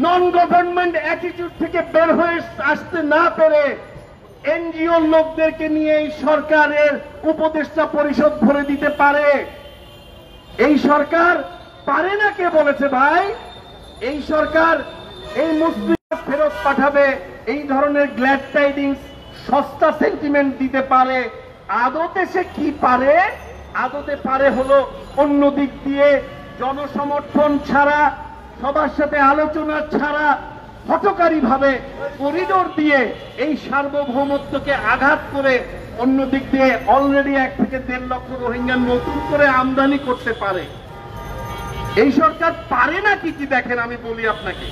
নন গভর্নমেন্ট অ্যাটিটিউড থেকে বের হয়ে আসতে না পেরে এনজিও লোকদেরকে নিয়ে এই সরকারের উপদেষ্টা পরিষদ ভরে দিতে পারে। এই সরকার পারে না কে বলেছে ভাই? এই সরকার এই মুসলিম ফেরত পাঠাবে, এই ধরনের গ্ল্যাড টাইডিংস, সস্তা সেন্টিমেন্ট দিতে পারে। আদতে সে কি পারে? আদতে পারে হলো অন্য দিক দিয়ে জনসমর্থন ছাড়া, সবার সাথে আলোচনা ছাড়া, হঠকারী ভাবে করিডোর দিয়ে এই সার্বভৌমত্বকে আঘাত করে অন্য দিক দিয়ে অলরেডি 1 থেকে 1.5 লক্ষ রোহিঙ্গা নতুন করে আমদানি করতে পারে। এই সরকার পারে না কি কি দেখেন, আমি বলি আপনাকে,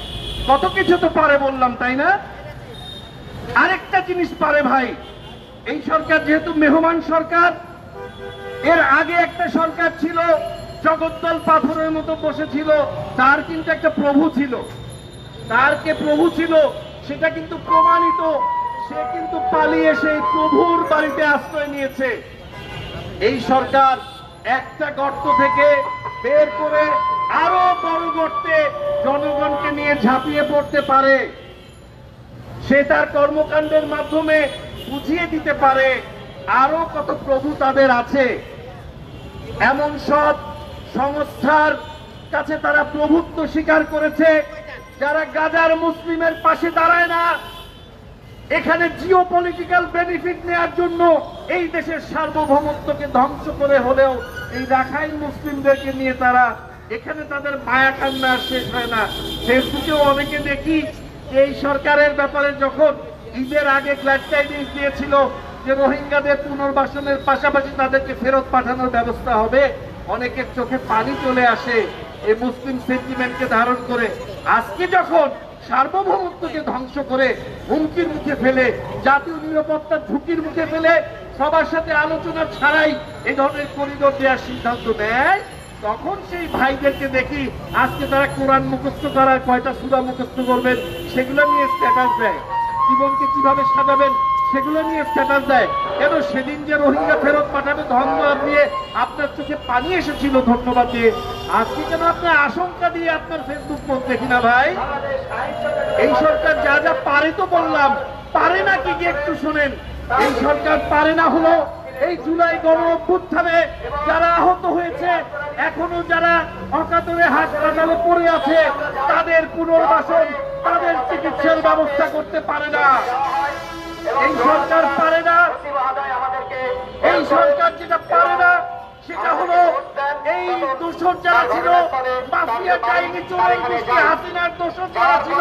কত কিছু তো পারে বললাম, তাই না? আরেকটা জিনিস পারে ভাই, এই সরকার যেহেতু মেহমান সরকার, এর আগে একটা সরকার ছিল জগদ্দল পাথরের মতো বসেছিল, তার কিন্তু একটা প্রভু ছিল, তার কে প্রভু ছিল সেটা কিন্তু প্রমাণিত। সে কিন্তু পালিয়ে সেই প্রভুর বাড়িতে আশ্রয় নিয়েছে। এই সরকার একটা গর্ত থেকে বের করে আরো বড় গর্তে জনগণকে নিয়ে ঝাঁপিয়ে পড়তে পারে। সে তার কর্মকাণ্ডের মাধ্যমে বুঝিয়ে দিতে পারে আরো কত প্রভু তাদের আছে। এমন সব সংস্থার কাছে তারা প্রভুত্ব স্বীকার করেছে, যারা গাজার মুসলিমের পাশে দাঁড়ায় না, এখানে জিও পলিটিক্যাল বেনিফিট নেওয়ার জন্য এই দেশের সার্বভৌমত্বকে ধ্বংস করে হলেও এই রাখাইন মুসলিমদেরকে নিয়ে তারা এখানে তাদের মায়া কান্না শেষ হয় না। ফেসবুকেও অনেকে দেখি এই সরকারের ব্যাপারে যখন ঈদের আগে গ্ল্যাড টাইডিংস দিয়েছিল যে রোহিঙ্গাদের পুনর্বাসনের পাশাপাশি তাদেরকে ফেরত পাঠানোর ব্যবস্থা হবে, অনেকের চোখে পানি চলে আসে এই মুসলিম সেন্টিমেন্টকে ধারণ করে। আজকে যখন সার্বভৌমত্বকে ধ্বংস করে হুমকির মুখে ফেলে, জাতীয় নিরাপত্তার ঝুঁকির মুখে ফেলে, সবার সাথে আলোচনা ছাড়াই এই ধরনের করিডোর দেওয়ার সিদ্ধান্ত নেয়, তখন সেই ভাইদেরকে দেখি আজকে তারা কোরআন মুখস্থ করার কয়টা সূরা মুখস্থ করবেন সেগুলো নিয়ে স্ট্যাটাস দেয়, জীবনকে কিভাবে সাজাবেন সেগুলো নিয়ে স্ট্যাটাস দেয়। কেন সেদিন যে রোহিঙ্গা ফেরত পাঠাবে ধন্যবাদ দিয়ে আপনার চোখে পানি এসেছিল ধন্যবাদ দিয়ে, আজকে কেন আপনার আশঙ্কা দিয়ে আপনার ফেসবুক পোস্ট দেখি না ভাই? এই সরকার যা যা পারে তো বললাম, পারে না কি একটু শোনেন। এই সরকার পারে না হলো এই জুলাই গণ অভ্যুত্থানে যারা আহত হয়েছে, এখনো যারা অকাতরে হাসপাতালে পড়ে আছে, তাদের পুনর্বাসন, তাদের চিকিৎসার ব্যবস্থা করতে পারে না। এই সরকার পারে না। এই সরকার যেটা পারে না সেটা হলো এই দোষর যারা ছিল, মাফিয়া টাইনি চোরাই গোষ্ঠী হাসিনার দোষর যারা ছিল,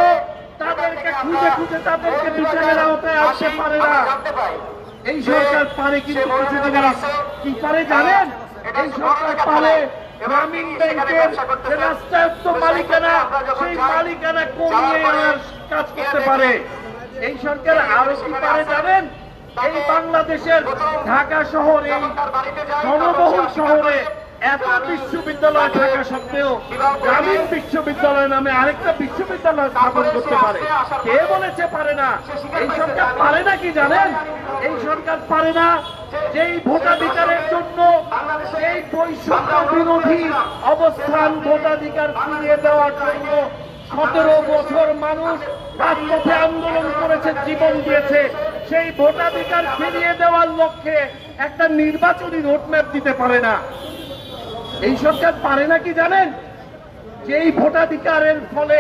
তাদেরকে খুঁজে খুঁজে তাদেরকে বিচারের আওতায় আনতে পারে না। এই সরকার পারে, কিন্তু কিছু জিনিস কি পারে জানেন? এই সরকার পারে গ্রামীণ ব্যাংকের যে রাষ্ট্রায়ত্ত মালিকানা, সেই মালিকানা কমিয়ে আনার কাজ করতে পারে। এই সরকার আরো কি পারে জানেন? এই বাংলাদেশের ঢাকা শহর, এই জনবহুল শহরে এত বিশ্ববিদ্যালয় থাকা সত্ত্বেও গ্রামীণ বিশ্ববিদ্যালয় নামে আরেকটা বিশ্ববিদ্যালয় স্থাপন করতে পারে। কে বলেছে পারে না? এই সরকার পারে না কি জানেন? এই সরকার পারে না যেই ভোটাধিকারের জন্য, এই বৈষম্য বিরোধী অবস্থান, ভোটাধিকার ফিরিয়ে দেওয়ার জন্য 17 বছর মানুষ রাজপথে আন্দোলন করেছে, জীবন দিয়েছে, সেই ভোটাধিকার ফিরিয়ে দেওয়ার লক্ষ্যে একটা নির্বাচনী রোডম্যাপ দিতে পারে না। এই সরকার পারে না কি জানেন? যেই ভোটাধিকারের ফলে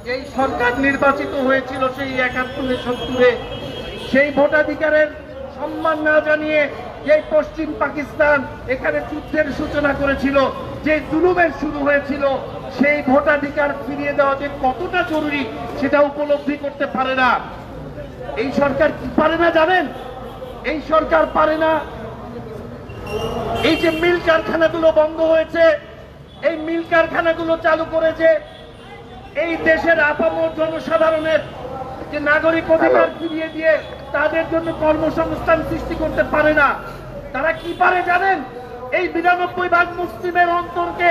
যেই সরকার নির্বাচিত হয়েছিল সেই 71-70-এ, সেই ভোটাধিকারের সম্মান না জানিয়ে যে পশ্চিম পাকিস্তান এখানে যুদ্ধের সূচনা করেছিল, যে জুলুমের শুরু হয়েছিল, সেই ভোটাধিকার ফিরিয়ে দেওয়া যে কতটা জরুরি সেটা উপলব্ধি করতে পারে না। এই সরকার কি পারে না জানেন? এই সরকার পারে না এই যে মিল কারখানাগুলো বন্ধ হয়েছে, এই মিল কারখানাগুলো চালু করেছে, এই দেশের আপামর জনসাধারণের যে নাগরিক অধিকার ফিরিয়ে দিয়ে তাদের জন্য কর্মসংস্থান সৃষ্টি করতে পারে না। তারা কি পারে জানেন? এই 92 ভাগ মুসলিমের অন্তরকে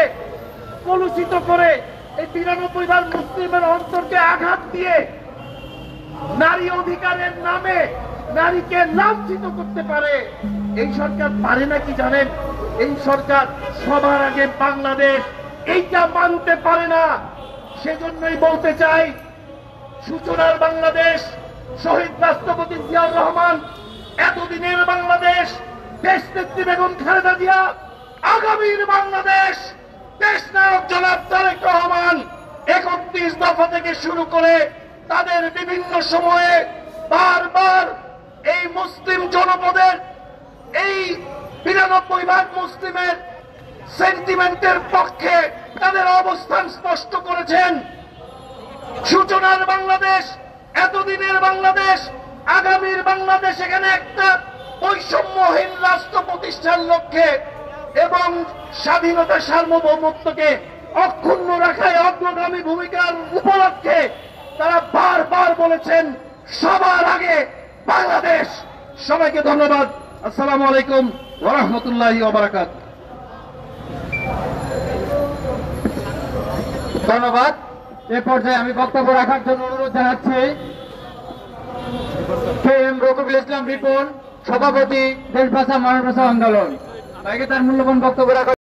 কলুষিত করে, এই 92 ভাগ মুসলিমের অন্তরকে আঘাত দিয়ে নারী অধিকারের নামে নারীকে লাঞ্ছিত করতে পারে। এই সরকার পারে না কি জানেন? এই সরকার সবার আগে বাংলাদেশ এইটা মানতে পারে না। সেজন্যই বলতে চাই, সূচনার বাংলাদেশ, শহীদ রাষ্ট্রপতি জিয়াউর রহমান, এতদিনের বাংলাদেশ, দেশনেত্রী বেগম খালেদা জিয়া, আগামীর বাংলাদেশ, দেশ নায়ক জনাব তারেক রহমান 31 দফা থেকে শুরু করে তাদের বিভিন্ন সময়ে বারবার এই মুসলিম জনপদের, এই 92 ভাগ মুসলিমের সেন্টিমেন্টের পক্ষে তাদের অবস্থান স্পষ্ট করেছেন। সূচনার বাংলাদেশ, এতদিনের বাংলাদেশ, আগামীর বাংলাদেশ, এখানে একটা বৈষম্যহীন রাষ্ট্র প্রতিষ্ঠার লক্ষ্যে এবং স্বাধীনতা সার্বভৌমত্বকে অক্ষুণ্ণ রাখায় অগ্রগামী ভূমিকার উপলক্ষে তারা বারবার বলেছেন সবার আগে বাংলাদেশ। সবাইকে ধন্যবাদ। আসসালামু আলাইকুম ওয়া রাহমাতুল্লাহি ওয়া বারাকাতুহু। ধন্যবাদ। এ পর্যায়ে আমি বক্তব্য রাখার জন্য অনুরোধ জানাচ্ছি KM রকিবুল ইসলাম রিপন, সভাপতি দেশ ভাষা মানব ভাষা আন্দোলন, তাকে তার মূল্যবান বক্তব্য রাখার